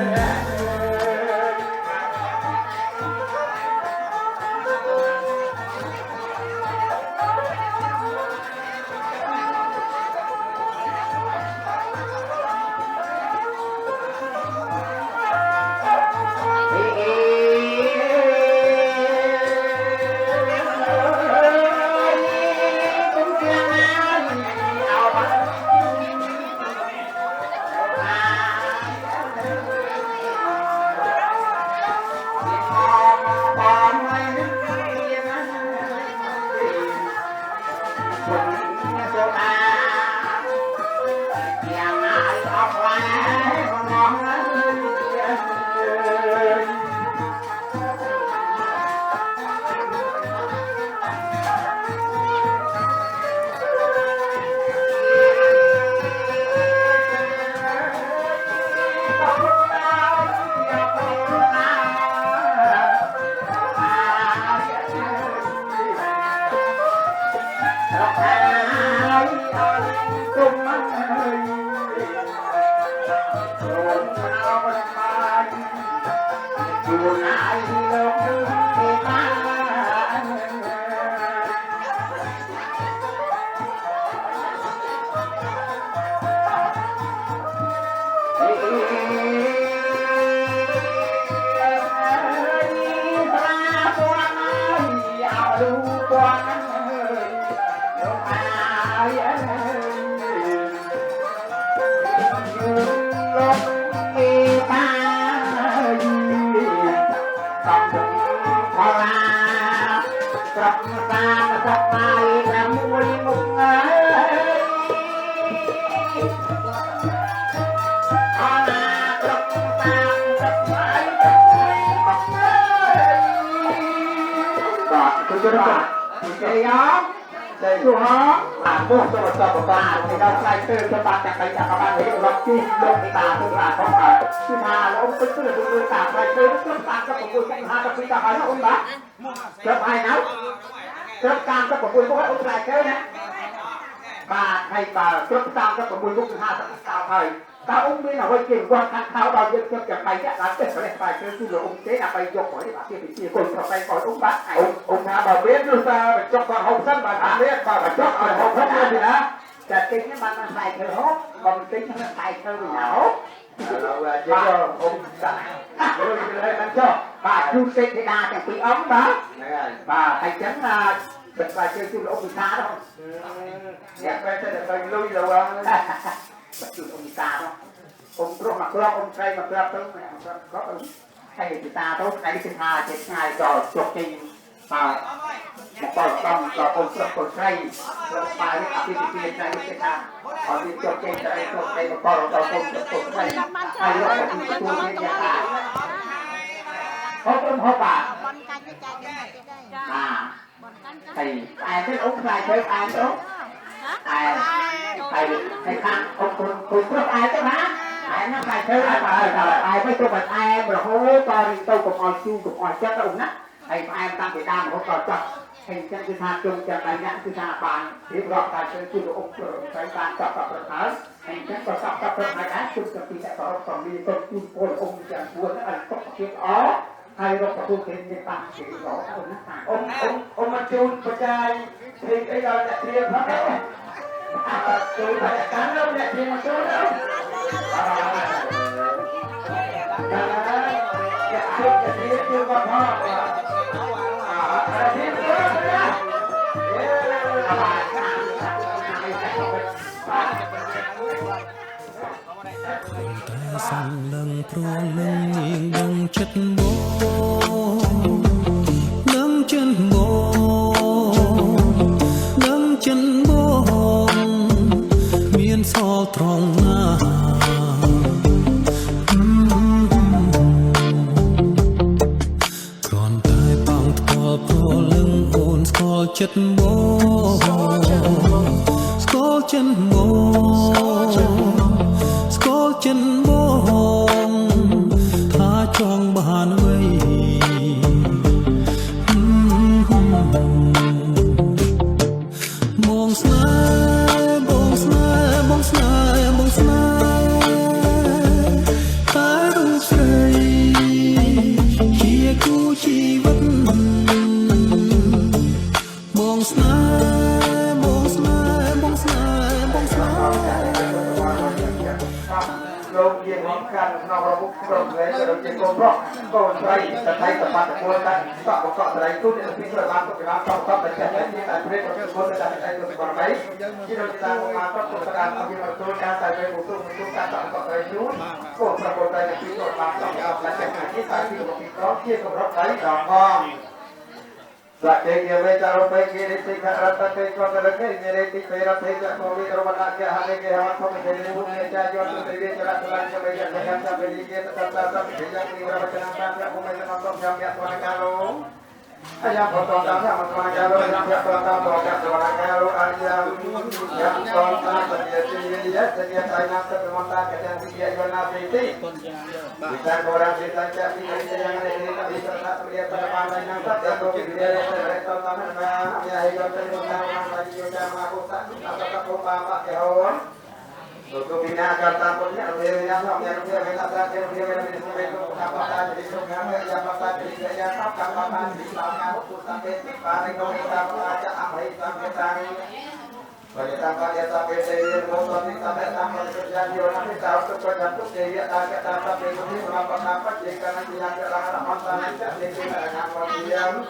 Bố cho một tập của con thì đâu lại từ cho bạn chẳng thấy các bạn thấy nó chi đâu thì ta cũng là không phải chứ mà nó ông tức là tôi tạm lại từ nó tạm cho của tôi hai tập ta hỏi nó ông bác chớp ai nấu chớp tam cho của tôi có ông lại chơi nè bà thầy bà chớp tam cho của tôi cũng hai tập cao thời ta ông biết là hơi kìm quan thang tháo bao nhiêu chớp chậm bay là cái phải phải chơi chứ rồi ông thế là bay dọc khỏi bà kia thì kia cùng cho bay khỏi ông bác ông ta bà biết rồi ta cho con hậu sân bà biết bà chót ở hậu sân luôn thì đó chặt tính cái bạn xài thơ hốt còn tính nó xài thơ vì nào hốt bà ông rồi lên ăn cho bà chu sinh thì đa chẳng bị ống đó bà thầy chấn là bệnh bà chơi chung là ông bị xa đâu nhạc về sẽ được thầy lui rồi bệnh chung ông bị xa đâu ông rốt mặt lo ông cây mặt lo tới có thầy người ta tốt thầy đi sinh hà chết ngày rồi chụp trình mà một con là con cây rồi bài đi kia này đi kia còn đi chụp trình đây chụp trình một con cây ai đó là đi tu lên nhà ta hốt bà thầy ai biết ông thầy chơi ai đó thầy khăn ông cũng ai đó hả ai nó thầy chơi ai mấy tôi mình ai mà hố to đi tôi cũng hỏi chu cũng hỏi chết ông á thầy ai ta phải đam hố to chặt thầy chân cứ tha chung chân lại nhãn cứ tha bàn tiếp gọi thầy chơi chu ông thầy bàn chặt tập thở anh chắc có sắp tập hai á chungกับปีแต่ต่อสองปีต้นคุณโพลองค์จากบัวนั้นตกเก็บอ๋อให้เราประตูเห็นในปากเสียงหล่อเอาหน้าต่างองค์มาจูนประจายเพลงไอ้เราเนี่ยเตรียมพระแม่จูนประการเราเนี่ยเตรียมมาจูนแล้วอย่าเชื่ออย่าเชื่อเชื่อว่าพ่อเตรียมตัวนะតែសំឡឹងព្រលឹងនាងដឹងចិត្តដឹងចិត្តដឹងចិត្តមានសល់ត្រង់ណាគ្រាន់តែបងថ្កល់ព្រលឹងអូនស្គាល់ចិត្តស្គាល់ចិត្តស្គាល់ចិត្តថាចង់បានអ្វីបងស្នេហ៍បងស្នេហ៍បងស្នេហ៍បងស្នេហ៍តែរូបស្រីជាគូជីវិតបងស្នេហ៍បងស្នេហ៍បងស្នេហ៍បងស្នេហ៍ โรงเรียนของการนอกระบบโรงเรียนโรงเรียนกองร้องกองไทยแต่ไทยแต่ปัตตะโกนกันต่อประกอบอะไรทุกอย่างที่เราทำต้องการต้องแต่แค่ที่แต่เรื่องของคนแต่ไทยตัวก่อนไหมที่เราจะทำมาต้องตัวการทำให้มันตัวการแต่เป็นบุตรมุตการต่อประกอบอะไรนู้นก็ประกอบอะไรที่ตัวการต้องการและแค่ที่ใส่ที่เราพิเคราะห์ที่กำลังใช้ดอกมองสักเดียวไม่จะเราไปกินสิ่งที่เราตั้งใจก็จะเลิกในเรื่องที่เราเทจะโควิดเราบังคับให้เกี่ยวกับความเป็นอยู่ในใจยอดตัวเองจะรักษาจะไม่ยังยังจะเป็นที่จะตั้งใจที่ยังมีเราจะนั่งการจะคงไม่ต้องต้องยังยังตัวการลงayam potong tanah mana kalau yang dia potong potong mana kalau ayam yang potong tanah dia sedia tanah sementara kerja dia jual nasi bisa orang bisa jadi yang ini bisa tak dia pada pandai yang tak kalau dia potong tanah ya hidup tentang orang lagi juga mau tak atau tak apa kawan untuk bina kata punya dia yang minta dia itu apa tadi itu yang apa tadi dia apa di belakang itu sampai paling kita baca apa itu sampai pada tanpa dia sampai saya motor ini sampai kerja di orang kita untuk berjatuh dia target sampai itu apa jika nanti yang terlarang masalah jadi kita akan kemudian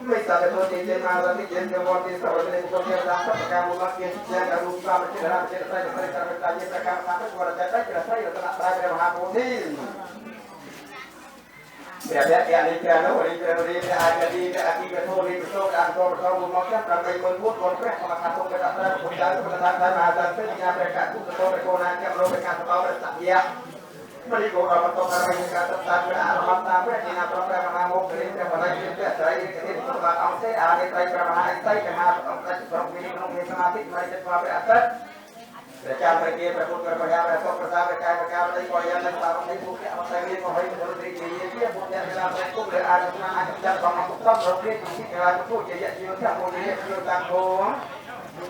ไม่ทราบเป็นตัวจริงมาตอนที่เย็นจะวันที่สองจะได้ตัวเดียวรับประกันว่าเกี่ยวกับการการรู้ความเป็นระดับเจริญใส่ใส่การเป็นการเย็นประกันทำให้ตัวเราจะได้กระใส่ระดับได้เป็นมหาโพธิแบบนี้อย่างนี้แค่นั้นวันนี้เป็นวันนี้เป็นอาจจะดีเป็นอาทิตย์เป็นโทษดีเป็นโทษการโทษเราบุญมองแค่ประกันคนพูดคนแค่มาทำตรงกระดับได้คนใจประธานไทยมหาจันทร์เป็นงานประกาศผู้โตเป็นโกนันแก้วโลเป็นการสตอเป็นสัตยาMari kita bertemu lagi kata tadi alam tahu di mana program mau beri kepada kita dari ini kita akan saya ada dari permainan saya kenapa program ini menunggu sematik mari kita sampai atas secara pergi berpukul berbayar besok bersama berkait dari koyan dan taruh di buku apa saya ini mau hari berdiri dia bukan dalam bentuk berada di mana kita bangun kita berpikir di dalam bentuk jadi kita boleh kita tanggung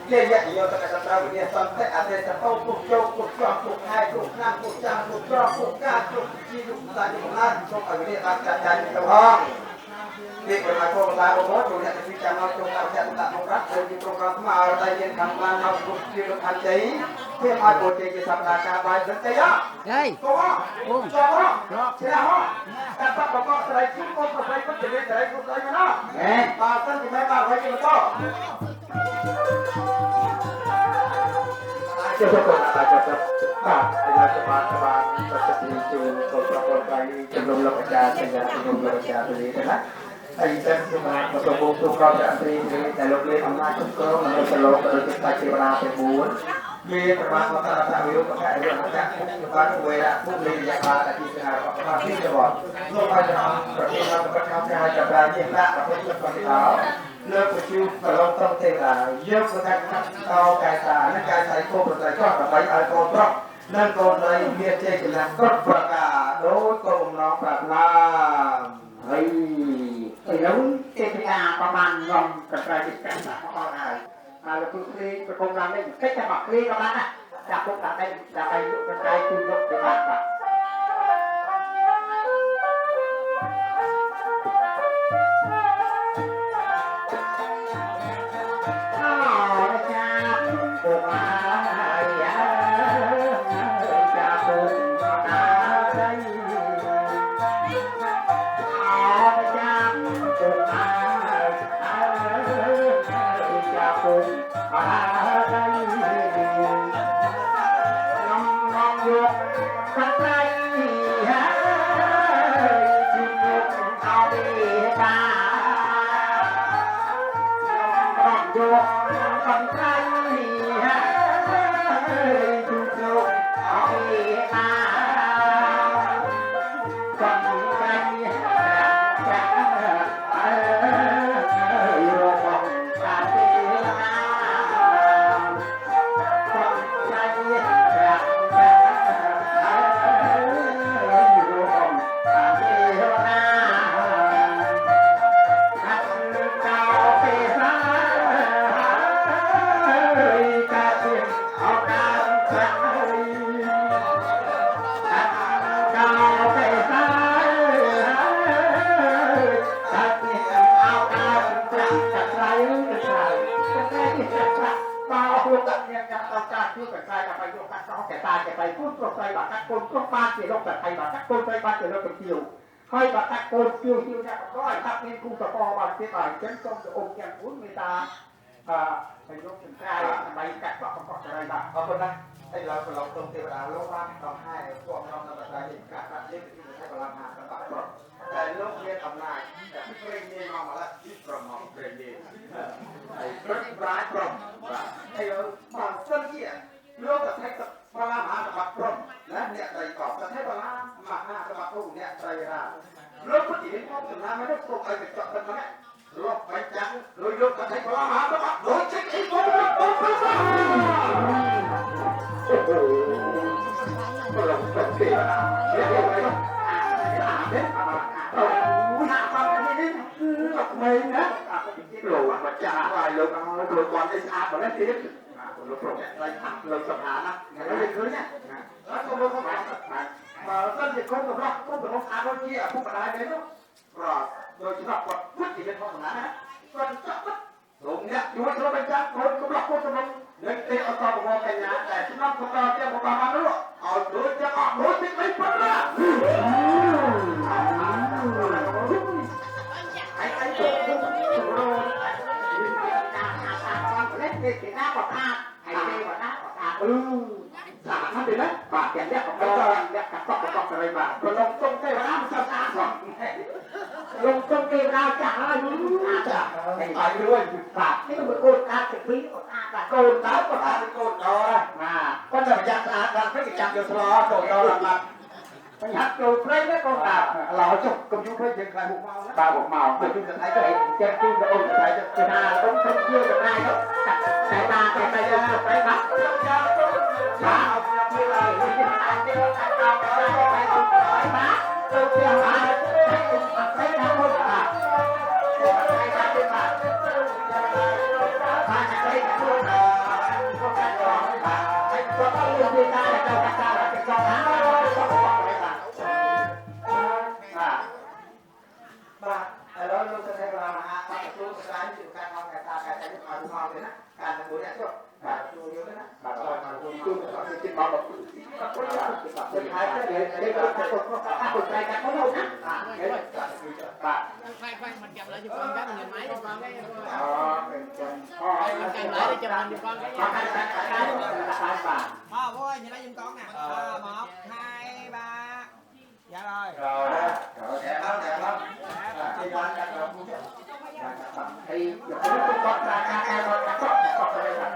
dia ya dia terkait tahu dia sampai ada tahu kuk kuk hai kuk nang kuk jang kuk jok kuk kat kuk hidup tadi benar sok ada tak jadi terang dia berlaku berlaku bodoh dia ketika mau coba tak murah jadi program mau tadi kampan mau kuk hidup hati dia mau jadi sabda baik berkaya hei siapa kata pokok serai kuk jadi serai kuk lagi mana pasal di mana lagi betul Cukup adalah teman-teman seperti itu beberapa kali sebelum lepas sehingga sebelum lepas ini kan kita cuma bertemu tukar antri dalam beli amat tukar menurut selalu kita kira pun beli termasuk rasa biru pakai itu ada bukan kue beli yang ada di tengah apa coba lupa jangan berkira berkata hanya berani tak seperti ituเลือกไปคิวกับเราต้องเตะเยอะกว่าการเอาไก่ตาและการใส่โคบใส่ก้อนกับใบไอโฟนเพราะนั่นโกนเลยเมียเจ๊กันแล้วก็ประกาศโดยกรมน้องปราบน้ำเฮ้ยไอ้แล้วเจ๊กันประมาณงอมกับใครติดกันนะเขาเอาได้มาแล้วคุณคลีกรมน้ำได้แค่จะบอกคลีประมาณน่ะ จากพวกเราได้จะไปเป็นรายคุณยกไปบ้างครับให้บัตรโกนคิวเนี่ยก็ไอ้ทักนี่กูสปอร์บัตรที่ไหนฉันต้องจะอมแก้มคุ้นเมตาไปยกถึงกายใบกัดก็อะไรบ้างเอาคนนะไอ้เราตรงเทวดาโลกว่าต้องให้พวกเราทำอะไรการตัดเล็บที่ใช้พลังงานต่างๆแต่โลกเรียนอำนาจแต่ที่เกรงเงินมาแล้วที่กรมเกรงเงินไอ้ร้ายกรมไอ้เราบางเส้นที่โลกจะใช้พลังงานต่างๆกรมและเนี่ยใจกรอบจะใช้พลังมากหน้าสมัครพวกเนี่ยใจร้ายโลกปฏิบัติความสำคัญไม่ได้ตรงไปเป็นจอบเป็นอะไรโลกไปจังโดยโลกจะใช้พลังงานสมัครโดยใช้ไอ้ตัวตัวตัวโอ้โหเราสังเกตเรียกอะไรก็เนี่ยหน้าฟังอันนี้คือไม่นะโลกมันจะอะไรโลกเอาโลกวันไอ้อาบแล้วทีนี้โลกเนี่ยอะไรผักโลกสถานะแล้วอย่างนี้เนี่ยแล้วก็โลกเขาบอกมาต้นจะคบกับเราคบกับเราอาบที่ผู้ประดายเลยเนาะก็โดยเฉพาะคนพูดที่เป็นของนั้นนะก็จะลงเนี่ยอยู่ว่าเราเป็นจ้างคนกับเราคนกับเราเด็กเด็กเอาต่อบอกกันนะแต่ที่นั่งคนต่อเจ้าบอกมาไม่รู้เอาโดยจะออกโดยที่ไม่พ้นละไอ้ตัวโลเล็กเด็กหน้าปากไอ้เด็กหน้าปากสามท่านดีนะปากแก่เนี่ยของเราเนี่ยกับก็อะไรบ้างก็ลงตรงเทวดามันจะตาก่อนลงตรงเทวดาจากอะไรจากไอ้ต่อยด้วยปากนี่มันโกนตาสิบปีโกนตาโกนตาโกนตาโกนตาก็จะยัดตาการพฤติกรรมอยู่ตลอดโกนตามายัดโกนเพลย์ไม่โกนตาเราจบกับยุคเพลย์ยังไงบุกเมาตาบุกเมาไปยุ่งกับใครก็เห็นเจ็บจุ้งกับองค์ใครจะนาต้องเที่ยวกับนายเขาสายตาไปยังไปบักมาเอาไปเลยเดี๋ยวเอาไปมาตัวเที่ยวมาให้ทำคนอ่ะให้ทำเป็นมาถ้าจะได้ทำคนก็การรอให้ตัวต้องเรียนดีได้แต่เราจะเป็นกองหางเราต้องบอกอะไรบ้างแล้วเราจะใช้เวลามาตัวสุดท้ายที่การมองการตาการใช้ความรู้เลยนะการทำบุญเนี่ยก็การดูเยอะนะการลอยมาดูก็คือคิดมาแบบสุดท้ายก็เลยได้ก็จะคนคนใจกันเขาดูนะไฟมันจับเลยจุดกองกันเงินไม้จุดกองได้เป็นคนมันไก่ไม้ได้จับมันจุดกองได้มาการบาท โอ้ยnhư là dùng con nè 1, 2, 3 dạ rồi rồi đẹp lắm thì bạn đặt được thì cũng có ra ca rồi đặt có đây là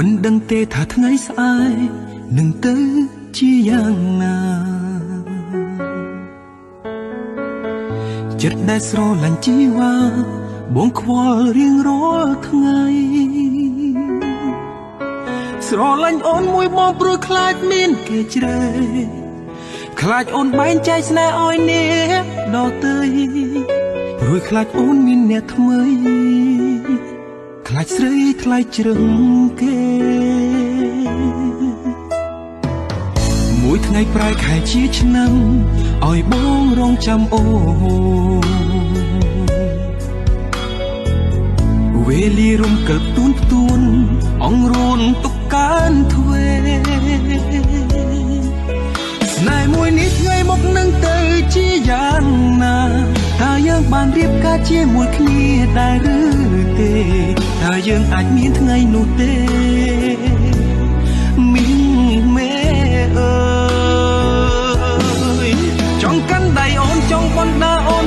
មិនដឹងទេថាថ្ងៃស្អែកនឹងទៅជាយ៉ាងណាចិត្តដែលស្រឡាញ់ជីវ៉ាបងខ្វល់រៀងរាល់ថ្ងៃស្រឡាញ់អូនមួយបងព្រោះខ្លាចមានគេជ្រែកខ្លាចអូនបែងចែកស្នេហ៍ឲ្យអ្នកដទៃរួយខ្លាចអូនមានអ្នកថ្មីខ្លាចស្រីថ្លៃជ្រឹងគេមួយថ្ងៃប្រែខែជាឆ្នាំឲ្យបងរងចាំអូវេលារំកិលផ្ទួនអង្រួនទុកកានទ្វេស្នេហ៍មួយនេះថ្ងៃមកនឹងទៅជាយ៉ាងណាតើយើងបានរៀបការជាមួយគ្នាដែរឬទេតើយើងអាចមានថ្ងៃនោះទេមីងមេអើយចង់កាន់ដៃអូនចង់បណ្ដាអូន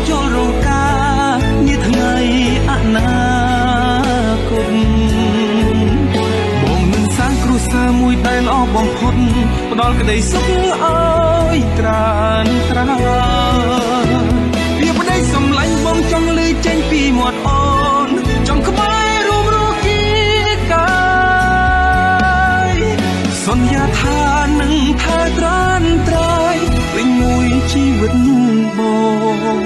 បំផុតផ្ដល់ក្តីសុខឲ្យត្រានត្រាវាប្តីសំឡាញ់បងចង់លើចេញពីមាត់អូនចង់ក្បែររួមរស់គៀកាយសន្យាថានឹងថែត្រានត្រាយពេញមួយជីវិតបង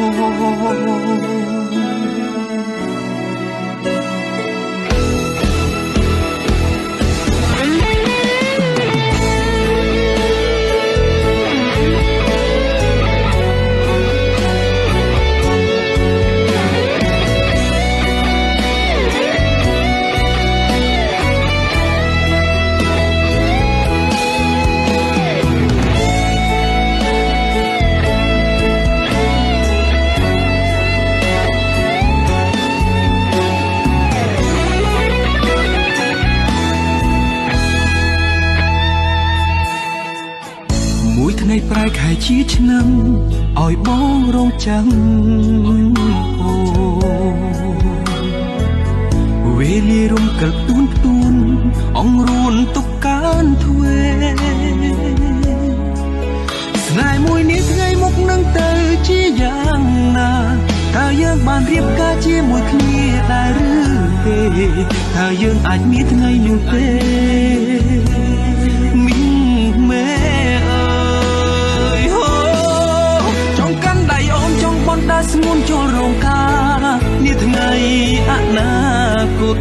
ថ្ងៃប្រែខែជាឆ្នាំឲ្យបងរងចាំអូវេលារំកិលទួនអង្រួនទុកកានទ្វេស្នេហ៍មួយនេះថ្ងៃមុខនឹងទៅជាយ៉ាងណាតើយើងបានរៀបការជាមួយគ្នាដែរឬទេតើយើងអាចមានថ្ងៃនោះទេមីងមេដើរស្ងួនចូលរោងការនាថ្ងៃអនាគត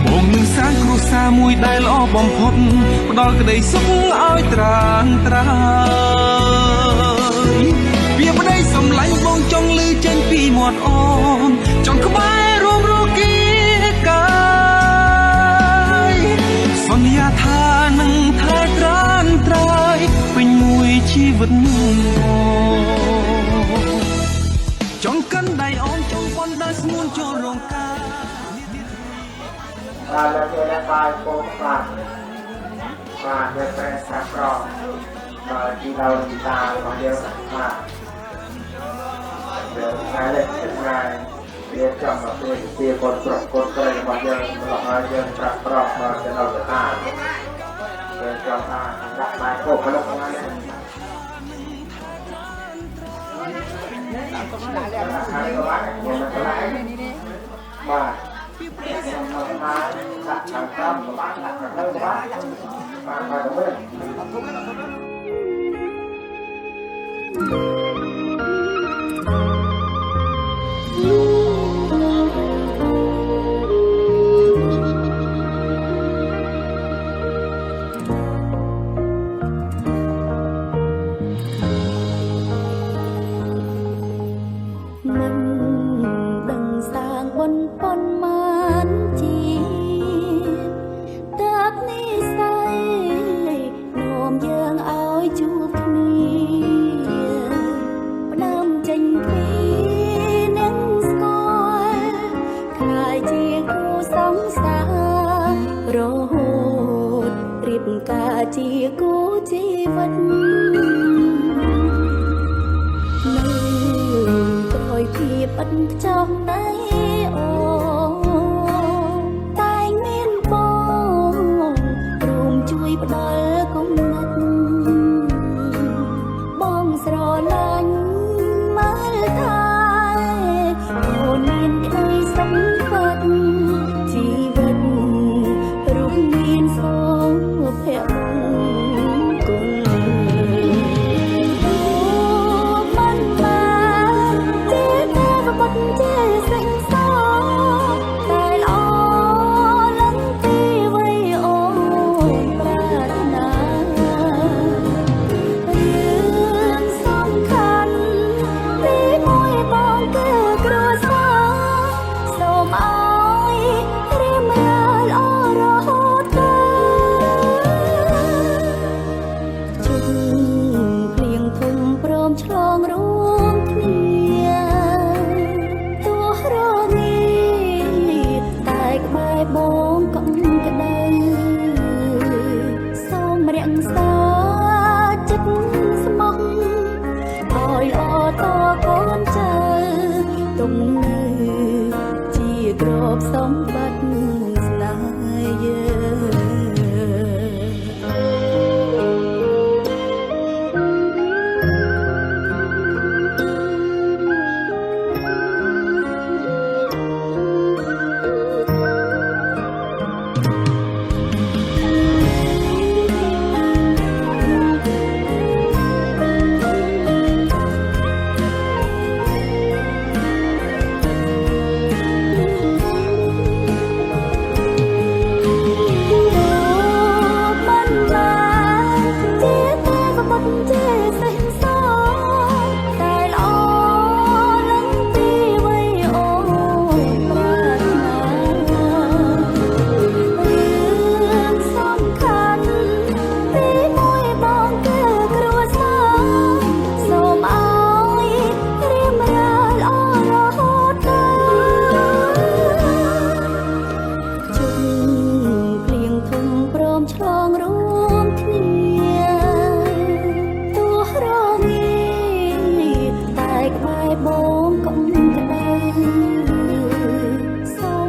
បងនឹងសាងគ្រួសារមួយដែលល្អបំផុតផ្ដល់ក្តីសុខឲ្យត្រានត្រាយវាប្តីសំឡាញ់បងចង់លើចេញពីមាត់អូនចង់ក្បែររួមរស់គៀកាយសន្យាថានឹងថែត្រានត្រាយពេញមួយជីវិតចង់កាន់ដៃអូនចង់ប៉ុនដើរស្ងួនចូលរោងការបាទលោកជាអ្នកបាយពោបាទយកប្រេសសាក្របាទទីเราទីតារបស់យើងបាទយើងថ្ងៃនេះថ្ងៃវាចាំមកជួយជាកូនប្រុសកូនស្រីរបស់យើងម្ល៉េះហើយយើងប្រាប់ប្រុសមកទៅដល់ទៅថាយើងចង់ថាដាក់បាយពោមកលោកហ្នឹងបាទដាក់ខាងក្រោមបាទដាក់ខាងលើបាទទៅមើជាគូជីវិតនៅក្រោយភាពឥតខ្ចោះដៃអូតែងមានបងរួមជួយផ្ដល់គំនិតបងស្រឡាញ់មើលថាអូនមានក្តីសុខជីវិតរស់មានសុភ័ក្រសម្បត្តិស្នេហ៍យើង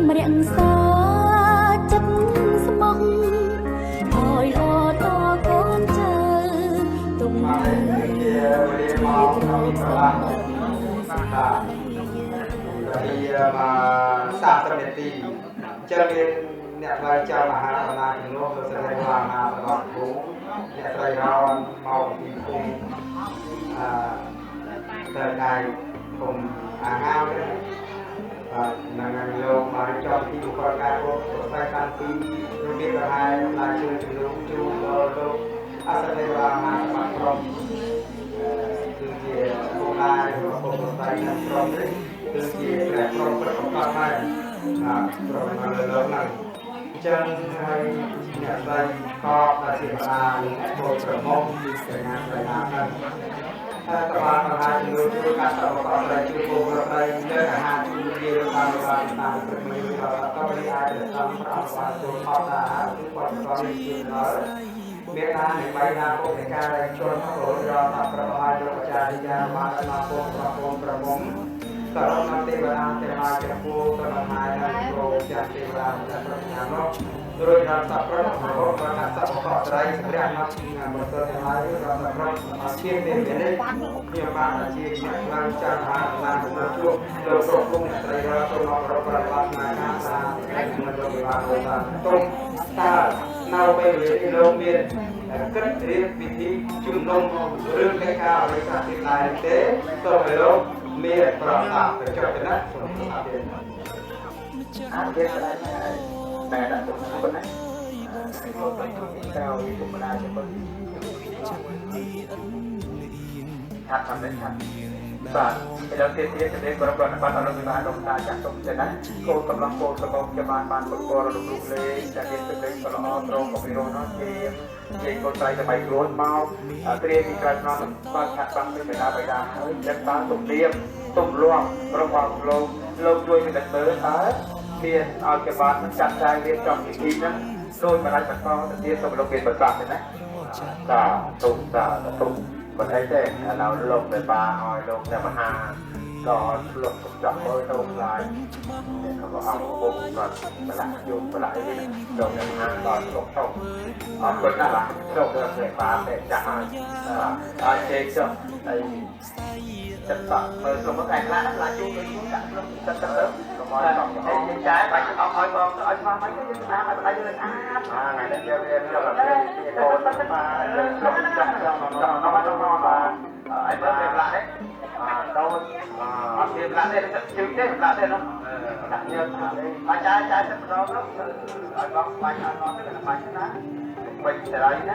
ម្រាំងសាចិត្តស្មោះឲ្យល្អតកូនចៅទុំទៅ30 នាទីចឹងមានអ្នកផ្លែចាំអាហារបណ្ដាជំនួសលោកស្រីអាហាររបស់គ្រូអ្នកស្រីរនមកពីភូមិទៅដៃភូមិអាហារបាទនឹងលោកមកចប់ពីបុគ្គលការពួកស្បែកតាំងពីរបៀបអាហារដែលជួយជំនួសជួនដល់លោកអសរិយាអាហាររបស់ក្រុមគឺជាបុគ្គលរបស់ពុទ្ធស្បែកតាំងក្រុមនេះគឺជាព្រះក្រុមប្រកបហើយក្រុមនៅលើហ្នឹងចឹងហើយអ្នកស្រីក៏ដែលជាប្រធានចូលប្រមុខពីស្ថានភាពហ្នឹងតែតើបានអាហារជំនួសជួយការប្រកបដោយជួយពលរដ្ឋនៅអាហារជំនួសជាតាមតាមព្រឹកនេះក៏អាចតាមប្រអប់បានចូលអត់អាហារគឺគាត់ក៏មានជាដល់មានការនៃបៃតាពុទ្ធការដែលជន់ពលរដ្ឋថាប្រមាណលោកអាចារ្យបានមកពុទ្ធប្រមុខក៏រំលឹកទេវតាទេវតាជាពូក៏មហាយានគ្រូជាទេវតាតែប្រញាណនោះរួចដល់សព្វប្រពរប្រកាសសព្វកត្រៃព្រះអនុបទទាំងឡាយដល់សព្វប្រជាទេវនេះខ្ញុំបានជាអ្នកខ្លាំងចាស់ហាបានទៅជួបលោកគ្រប់គុំអ្នកត្រីរកក្នុងប្រប្របាត់ណាកាសាមិនលោកវិបានបានទុំតើនៅពេលវេលាលោកមានគិតរៀបពិធីជំនុំរឿងកិច្ចការអ្វីខ្លះទៀតដែរទេសូមឲ្យលោកមានប្រសាទទៅចុះទៅណាសូមអរគុណអាចទេតែដាក់ទុកប៉ុណ្ណាលោកទៅទីក្រៅពុកម្ដាយទៅថាត់តាមនេះថាបាទឥឡូវទៀតជំរាបប្រព័ន្ធបាត់អនុវិបានលោកតាចាក់ទុកទៅណាគោលកំឡុងគោលសង្គមជាបានប្រកបរលោកលោកលេងតែមានទឹកលេងក៏ល្អត្រង់ក៏ពីរនោះជាកូនស្រីដើម្បីខ្លួនមកត្រៀមពីក្រោយនោះបើឆាក់បាំងពីបេដាហើយចឹងបានទំនៀមទម្លាប់របស់លោកជួយមានតែមើលតើមានឲ្យគេបានចាត់ចែងរៀបចំពិធីហ្នឹងដោយបរិយាកាសទៅទៀតសូមលោកមានប្រសាទទេណាតាទុំមិនអីទេឥឡូវលោកទៅបានឲ្យលោកតែមហាក៏លោកកំចាត់មើលទៅខ្លាយក៏អង្គពុកគាត់ប្រឡាក់យំប្រឡាក់អីលោកតែមហាក៏លោកទៅអរគុណណាស់លោកទៅតែបានតែចាស់ហើយជេកចុះហើយចិត្តបាក់មើលលោកមកឯខ្លះឡាជួទៅដាក់លោកចិត្តទៅកុំឲ្យต้องឲ្យចាយបាច់អត់ឲ្យបងឲ្យស្មារតីយើងស្អាតឲ្យបដៃយើងស្អាតថ្ងៃនេះយើងរៀនយកទៅកូនបាទលោកចាស់ដល់បាទឲ្យមើលវាផ្លាក់ទេទៅអត់វាផ្លាក់ទេជឿទេផ្លាក់ទេនោះដាក់យើងអាចចាយទៅម្ដងនោះឲ្យបងបាច់អត់ទៅបាច់ណាបាច់ត្រៃណា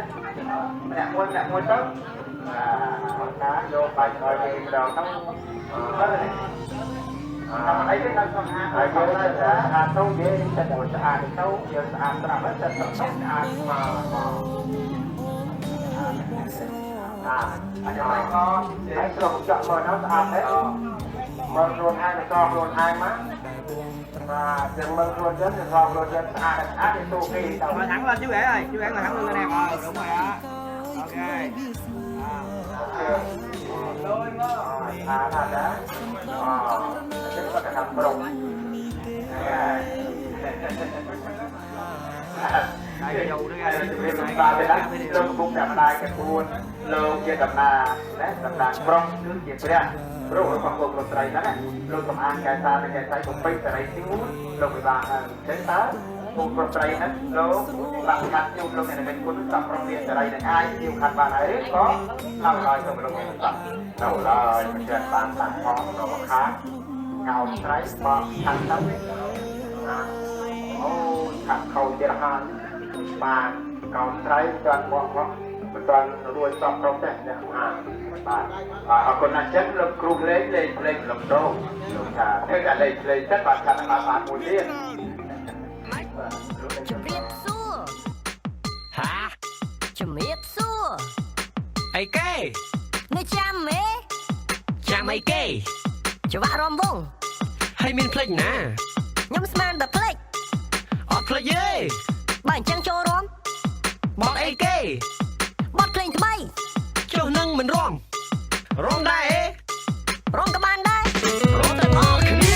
ម្នាក់មួយទៅណាយកបាច់ឲ្យគេម្ដងទៅអីទេដល់ស្អាតហើយយើងស្អាតទៅយើងចិត្តស្អាតទៅយើងស្អាតស្រាប់ហើយចិត្តស្អាតមកអញ្ចឹងក៏ហើយស្រុកចាក់មកនោះស្អាតទេមើលខ្លួនឯងទៅខ្លួនឯងមកបាទយើងមើលខ្លួនយើងទៅខ្លួនយើងស្អាតទៅទូគេទៅមកthẳng lên chú rể ơi chú rể ngồi thẳng lên nè đúng rồi á ok đôi ngó thật đó chắc có thể làm rộng đây dầu nữa nghe ba bên đó lô cũng đập đai cái buôn lô kia đập đà rong nước gì vậy rồi còn một lô trai đó lô cầm ăn cái tay cũng bay cái này tiếng muốn lô bị bạn đến tá một lô trai hết lô bạn khát nhiều lô này mình cũng tập rong điện cái này để ai nhiều khát bạn ấy có làm rồi xong lô này tập đầu lời mình chơi bạn tặng họ nó khác cao trai mà thằng đóขัดเขาเจรหานมาเก่าใช้จนบอกว่ามันตอนรวยสอบตรงแต่เนี่ยเอาคนนั้นเช็ดลงครูเล่นลงโดลงชาเท่ากับเล่นเช็ดบาดขาดมาบาดมูลเลี้ยง ជំរាបសួរហាជំរាបសួរអីគេនៅចាំមេចាំអីគេច្បាក់រំវងហើយមានភ្លេចណាខ្ញុំស្មានតែភ្លេចអត់ភ្លេចទេបើអញ្ចឹងចូលរំបត់អីគេបត់ភ្លេងថ្មីចុះនឹងមិនរំដែររំក៏បានដែររំទាំងអស់គ្នា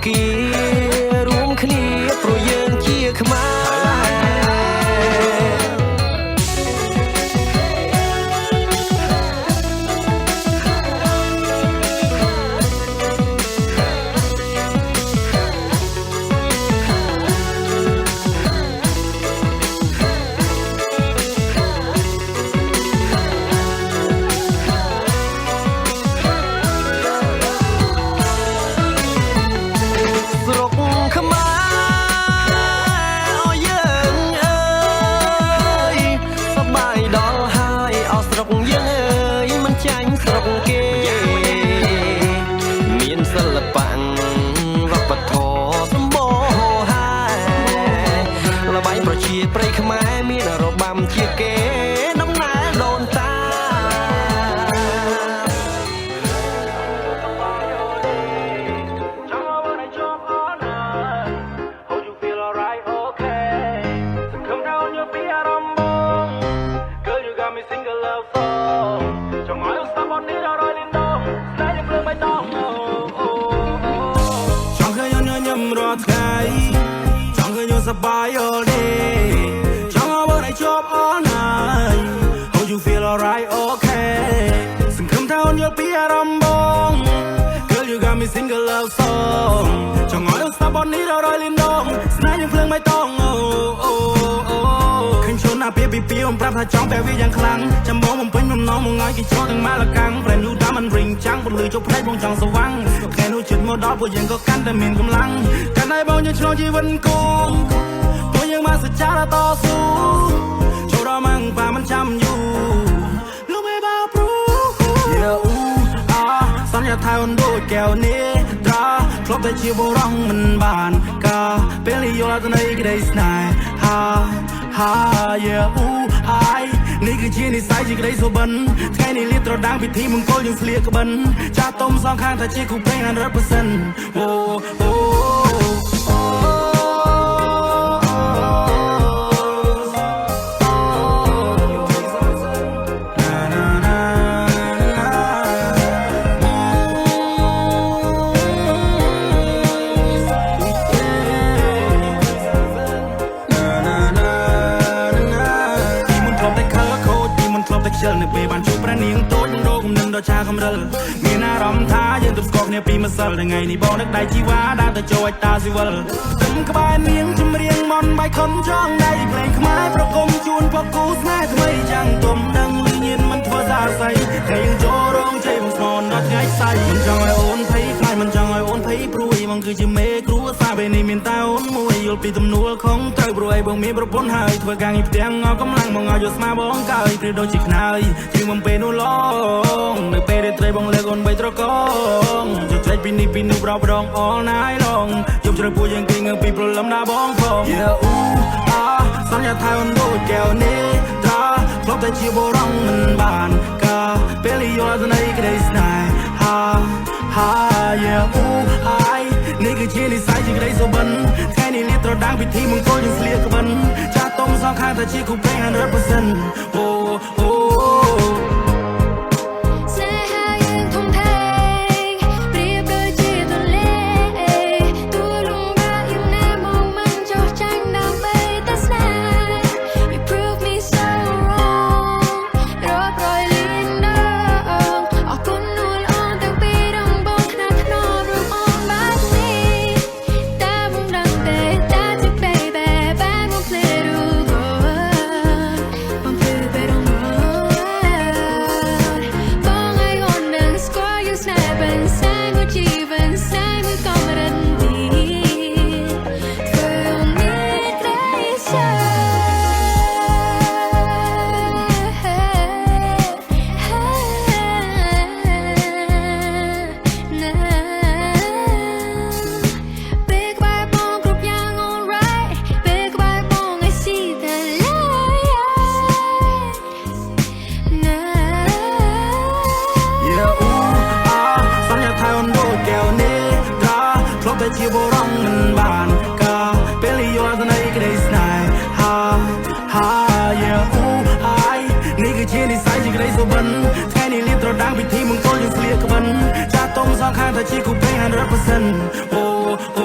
គារួមគ្នាព្រោះយើងជាខ្មែរព្រៃខ្មែរមានរបាំជាគេដំណើរដូនតា สบาย all day จังเอาไว้ชอบ all night Hope you feel alright okay สังคมเท่านี้ปีอารมณ์บง Girl you got me single love song จังเอาไว้สบายนี้เรารอยลิ้นดงสนายยังเพลิงไม่ต้องขึ้นชนหน้าเปียปีผมปรับถ้าจ้องแปลวิยังคลังจะมองผมเป็นผมน้องมองง่ายกี่โชว์ถึงมาละกังแฟนดูดามันริงจังบนลือจบเพลงวงจังสว่างแค่หนูจุดโมดอพวกยังก็กันแต่มีกำลังกันได้บ้างยังชลองชีวิตกูยังมาสุดจ้าและต่อสู้โชว์เรามั่งป่ามันจำอยู่ลูกไม่บ้าปรูเยอะสัญญาไทยวันดูแก้วนี้ตราครบแต่ชีวร้องมันบานกาเป็นลิโยลาตัวไหนก็ได้สนายฮ่าเยอะนี่คือชีนิสัยที่ก็ได้สบันไงนี่เรียกตรดังพิธีมึงโกยังเสียกบันจะต้มสองข้างแต่ชีคู่เพลง100%โอ้เชิญในปีบันชุบประเนียงโต๊ะยังโดกนึงดอชาคำเริลมีหน้ารำท้ายังตุบสกอกเนี่ยปีมาเสิร์ฟยังไงนี่บอกนักได้ชีวาได้แต่โจยตาสิวลตึงกระบายเนียงจำเรียงมอนใบคนจ้องได้เพลงขมายประกมชวนพวกกูแม่ทำไมจังตุ่มดังลือเย็นมันทั่วซาใสใครยังโจร้องใจมันสมอนนัดไงใส่มันจังไอโอนไพ่ใครมันจังไอโอนไพ่ปลุยมันคือจิเมกรู้ซาไปในมินตาโอนมวยยุลปีตำนัวของเตยปลุยบางมีประพนหายทั่วกลางอีเตียงเอากำลังมองเอาอยู่สมาบ้องกายเปรี้ยวโดนจิกนายจึงมันเป็นอุลองในเปรตเตยบองเล็กอนใบตระกองจะใจปีนี้เราร้อง all night long ยกจะพูดยังกินเงินปีปลุกลำหน้าบ้องฟองสัญญาไทยวันดูแก้วนี้ตราครบแต่ชีวร้องมันบานกาเปลี่ยนตัวไหนก็ได้สนายฮ่าเยอะนี่คือชีนิสัยที่ก็ได้สบันแค่นี้เรียกตรดังพิธีมึงโกยังเสียกบันจะต้มสองข้างแต่ชีคู่เพลง100%โอ้แต่ชีวร้องมันบานกาเปลี่ยนตัวไหนก็ได้สนายฮ่าเยอะนี่คือชีนิสัยที่ก็ได้สบันแค่นี้เรียบตรดังพิธีมึงโกยังเสียกบันจะต้มสองข้างแต่ชีคู่เพลง100%โอ้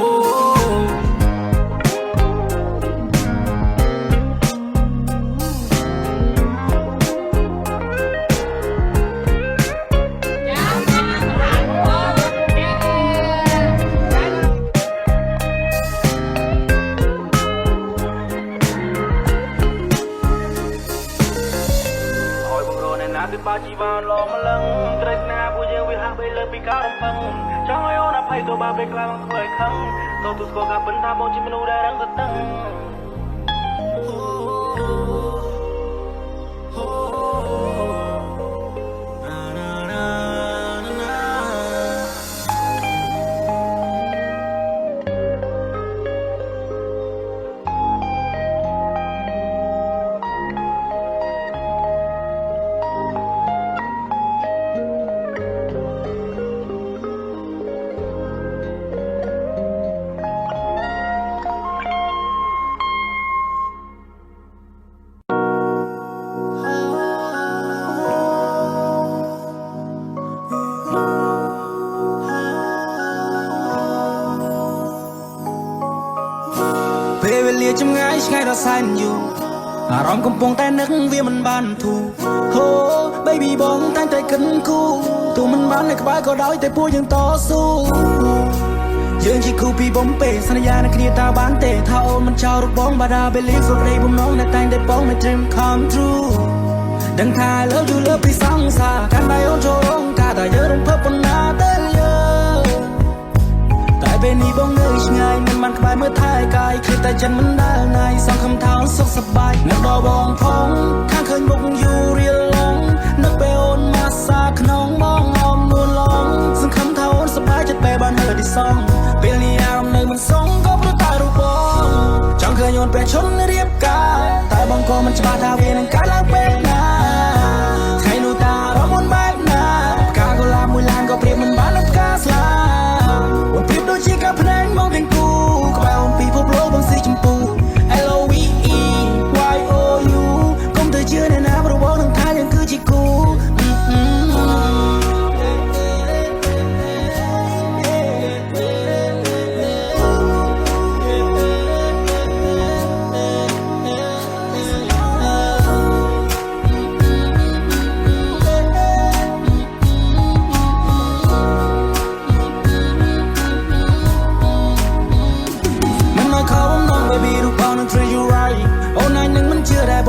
បាជីវ៉ានឡងម្លឹងត្រូវស្នាពួកយើងវាហាក់បីលើពីការរំពឹងចង់ឲ្យអូនអភ័យទៅបាពេលខ្លាំងធ្វើឲ្យខឹងទៅទូស្គាល់ការពិនថាបងជាមនុស្សដែលរឹងទៅតឹងពេលវេលាចម្ងាយឆ្ងាយដល់សែនយូរអារម្មណ៍កំពុងតែនឹកវាមិនបានធូរហូ baby បងតែងតែគិតគូរទោះមិនបាននៅក្បែរក៏ដោយតែពួកយើងតស៊ូយើងជាគូពីបំពេសន្យានឹងគ្នាតើបានទេថាអូនមិនចោលរបងបាដា believe for day បំណងតែងតែបង my dream come true ដឹងថា I love you លើពីសង្សារកាន់តែអូនចូលរងការតែយើងរំភើបប៉ុណ្ណាទេតែពេលនេះបងនៅឆ្ងាយមិនបានក្បែរមើលថែកាយគិតតែចិនមិនដែលណាយសងខំថោសុខសប្បាយនៅដល់បងផងខាងឃើញមុខយូររៀលឡងនឹកពេលអូនមកសាក្នុងបងអមនួនឡងសង្ឃឹមថាអូនសប្បាយចិត្តពេលបាននៅទីសងពេលនេះអារម្មណ៍នៅមិនសងក៏ព្រោះតែរូបបងចង់ឃើញអូនពេលឈុនរៀបការតែបងក៏មិនច្បាស់ថាវានឹងកើតឡើងពេលណាថ្ងៃនោះតារំមុនបែបណាផ្កាកុលាបមួយឡានក៏ព្រៀបមិនបាននឹងផ្កាស្លាអូនព្រៀបដូចជាការភ្នែកមកទាំងគូក្បែរអូនពីភពលោកបងស៊ីចម្ពូ LOVE YOU កុំទៅជឿអ្នកណាប្រវល់នឹងថាយើងគឺជាគូ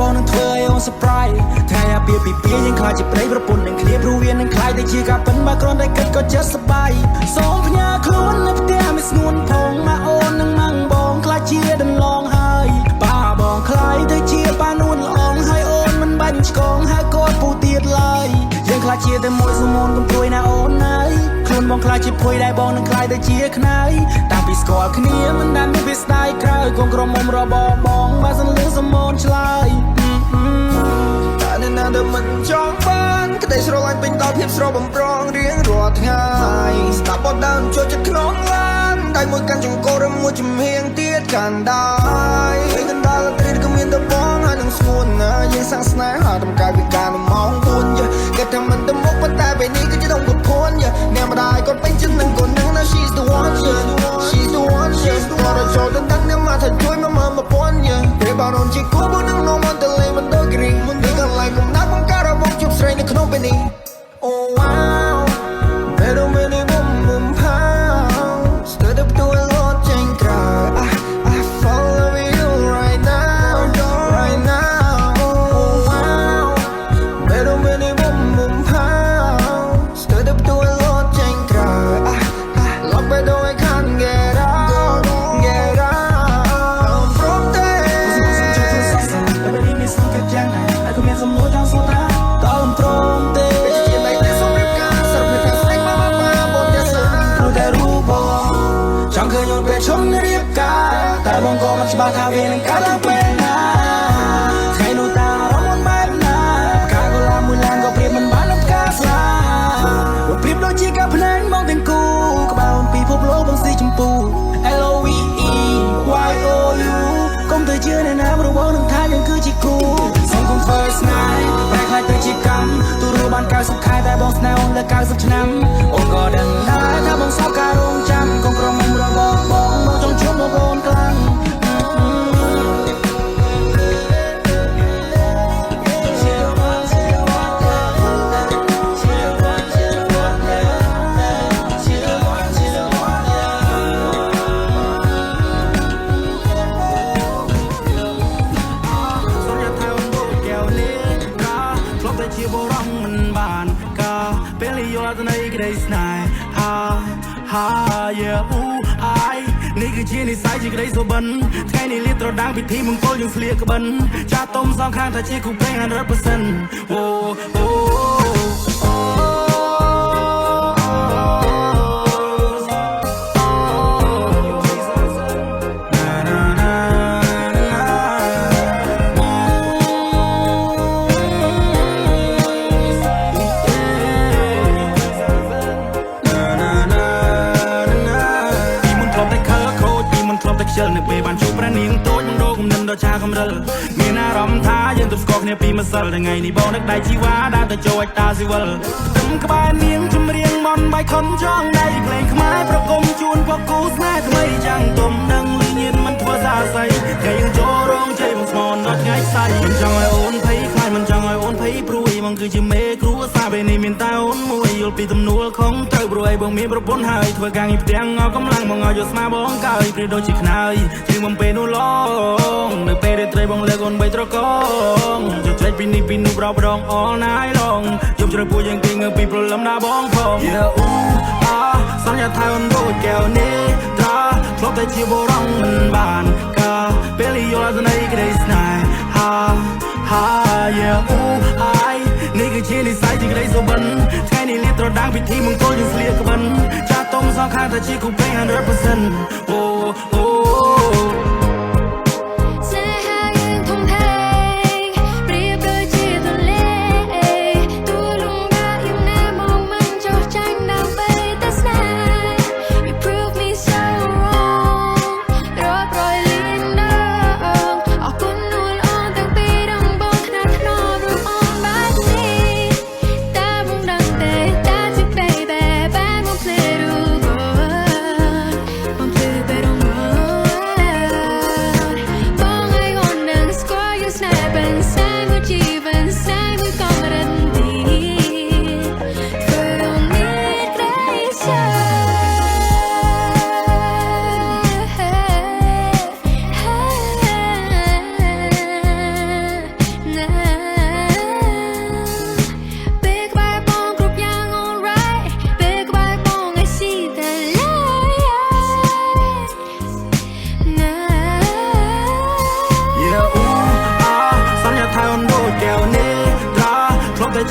បងនឹងធ្វើឲ្យអូន surprise ថ្ងៃអាពាហ៍ពិពាហ៍យើងខ្លាចជាប្តីប្រពន្ធនឹងគ្នាព្រោះវានឹងខ្លាចតែជាការពិនបើគ្រាន់តែគិតក៏ចិត្តសប្បាយសូមផ្ញើខ្លួននៅផ្ទះមិនស្ងួនផងមកអូននឹងម៉ាំងបងខ្លាចជាដន្លងហើយប៉ាបងខ្លាចទៅជាប៉ានួនល្អងហើយអូនមិនបាញ់ឆ្កងហើយកូនពូទៀតឡើយយើងខ្លាចជាតែមួយសមូនកុំព្រួយណាអូនណាយខ្លួនបងខ្លាចជាភួយដែរបងនឹងខ្លាចទៅជាខ្នើយតាំងពីស្គាល់គ្នាមិនដែលមានវាស្ដាយក្រៅកូនក្រមុំរបស់បងបើសិនលឺសមូនឆ្លើយតែនៅណាដែលមិនចង់បានក្តីស្រឡាញ់ពេញដល់ភាពស្រស់បំប្រងរៀងរាល់ថ្ងៃស្ដាប់បទដើមចូលចិត្តក្នុងឡានដៃមួយកាន់ចង្កូតឬមួយជំហៀងទៀតកាន់ដែរហើយកណ្ដាលត្រីក៏មានតែបងហើយនឹងស្ងួនណាយើងសាំងស្នេហាតម្កាយពីការនៅម៉ោង4គេថាមិនទៅមុខប៉ុន្តែពេលនេះគឺជាដងពុតភួនអ្នកម្ដាយគាត់ពេញចិត្តនឹងកូននឹងណា she's the one she's the one she's the one ចូលទៅដឹងអ្នកមកថាជួយមកពន់ពេលបងអូនជាគូបងនឹងនាំមកទៅលេងមិនដូចគ្រីមុននេះកន្លែងកំណាត់បងការរបស់ជប់ស្រីនៅក្នុងពេលនេះ Oh wow pero me ni bum pow stood up to a lot change cry I follow you right now Oh wow pero me ni bum pow stood up to a lot change cry I love it though I can't get out from there everybody needs to get young I could get some more down so down from thereចង់ឃើញអូនពេលឈុំរៀបការតែបងក៏មិនច្បាស់ថាវានឹងកើតឡើងពេលណាថ្ងៃនោះតារំមុនបែបណាផ្កាកុលាបមួយឡានក៏ព្រៀបមិនបាននឹងផ្កាស្លាអូនព្រៀបដូចជាការភ្នែកមកទាំងគូក្បែរអូនពីភពលោកបងស៊ីចម្ពូ LOVE YOU កុំទៅជឿអ្នកណាប្រវល់នឹងថាយើងគឺជាគូសូមកុំធ្វើស្នេហ៍តែខ្លាចទៅជាកម្មទូរបាន90ខែតែបងស្នេហ៍អូនលើ90ឆ្នាំអូនក៏ដឹងដែរថាបងសោកការរងចាំកុំក្រុមរបស់បងចង់ជួបបងអូនខ្លាំងជា បរំមិនបានកាពេលយល់ទៅនៃក្តីស្នេហានេះគឺជានិស្ស័យជាក្តីសុបិនថ្ងៃនេះលៀបត្រដាងពិធីមង្គលយើងស្លៀកក្បិនចាស់ទុំសងខាងថាជាគូព្រេង 100% អូនៅពេលបានជួបព្រះនាងតូចមណ្ឌលគំនិតដ៏ចាស់កំរិលមានអារម្មណ៍ថាយើងទប់ស្គាល់គ្នាពីម្សិលថ្ងៃនេះបងនឹកដៃជីវ៉ាដើរទៅចូលតាស៊ីវិលផ្ទឹមក្បែរនាងចម្រៀងមន់បាយខុនចងដៃភ្លេងខ្មែរប្រគំជូនពកគូស្នេហ៍ថ្មីចាំងទុំនឹងលីញៀនមិនធ្វើសាស័យថ្ងៃយើងចូលរងជ័យមកស្មនដល់ថ្ងៃស្អែកមិនចង់ឲ្យអូនភ័យខ្លាចមិនចង់ឲ្យអូនភ័យព្រួយមកគឺជាមេគ្រួសារពេលនេះមានតែអូនមួយយល់ពីទំនួលខំត្រូវព្រួយបងមានប្រពន្ធហើយធ្វើការងារផ្ទាំងអស់កម្លាំងមកឲ្យយកស្មាបងកើយព្រៀដូចជាខ្នើយជាងបំពេនោះឡងនៅពេលរាត្រីបងលើកអូនបីត្រកងជជែកពីនេះពីនោះប្រោប្រង all night long យប់ជ្រៅពួកយើងគេងើពីព្រលឹមណាបងផងសន្យាថាអូនដូចកែវនេះត្រាធ្លាប់តែជាបរំមិនបានកាពេលយល់ទៅនៃក្តីស្នេហានេះគឺជានិស្ស័យជាក្តីសុបិនថ្ងៃនេះលៀបត្រដាងពិធីមង្គលយើងស្លៀកក្បិនចាស់ទុំសងខាងថាជាគូព្រេង 100% អូ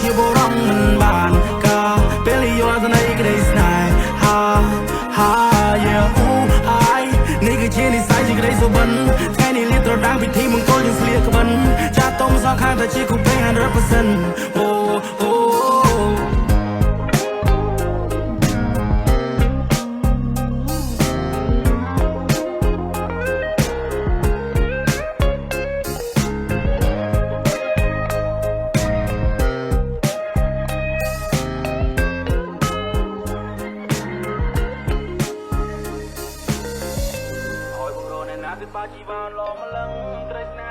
ជាបរំមិនបានកាពេលយល់ទៅនៃក្តីស្នេហានេះគឺជានិស្ស័យជាក្តីសុបិនថ្ងៃនេះលៀបត្រដាងពិធីមង្គលយើងស្លៀកក្បិនចាស់ទុំសងខាងថាជាគូព្រេង 100% អូពីបាជីវ៉ាឡងម្លឹងក្រីស្នា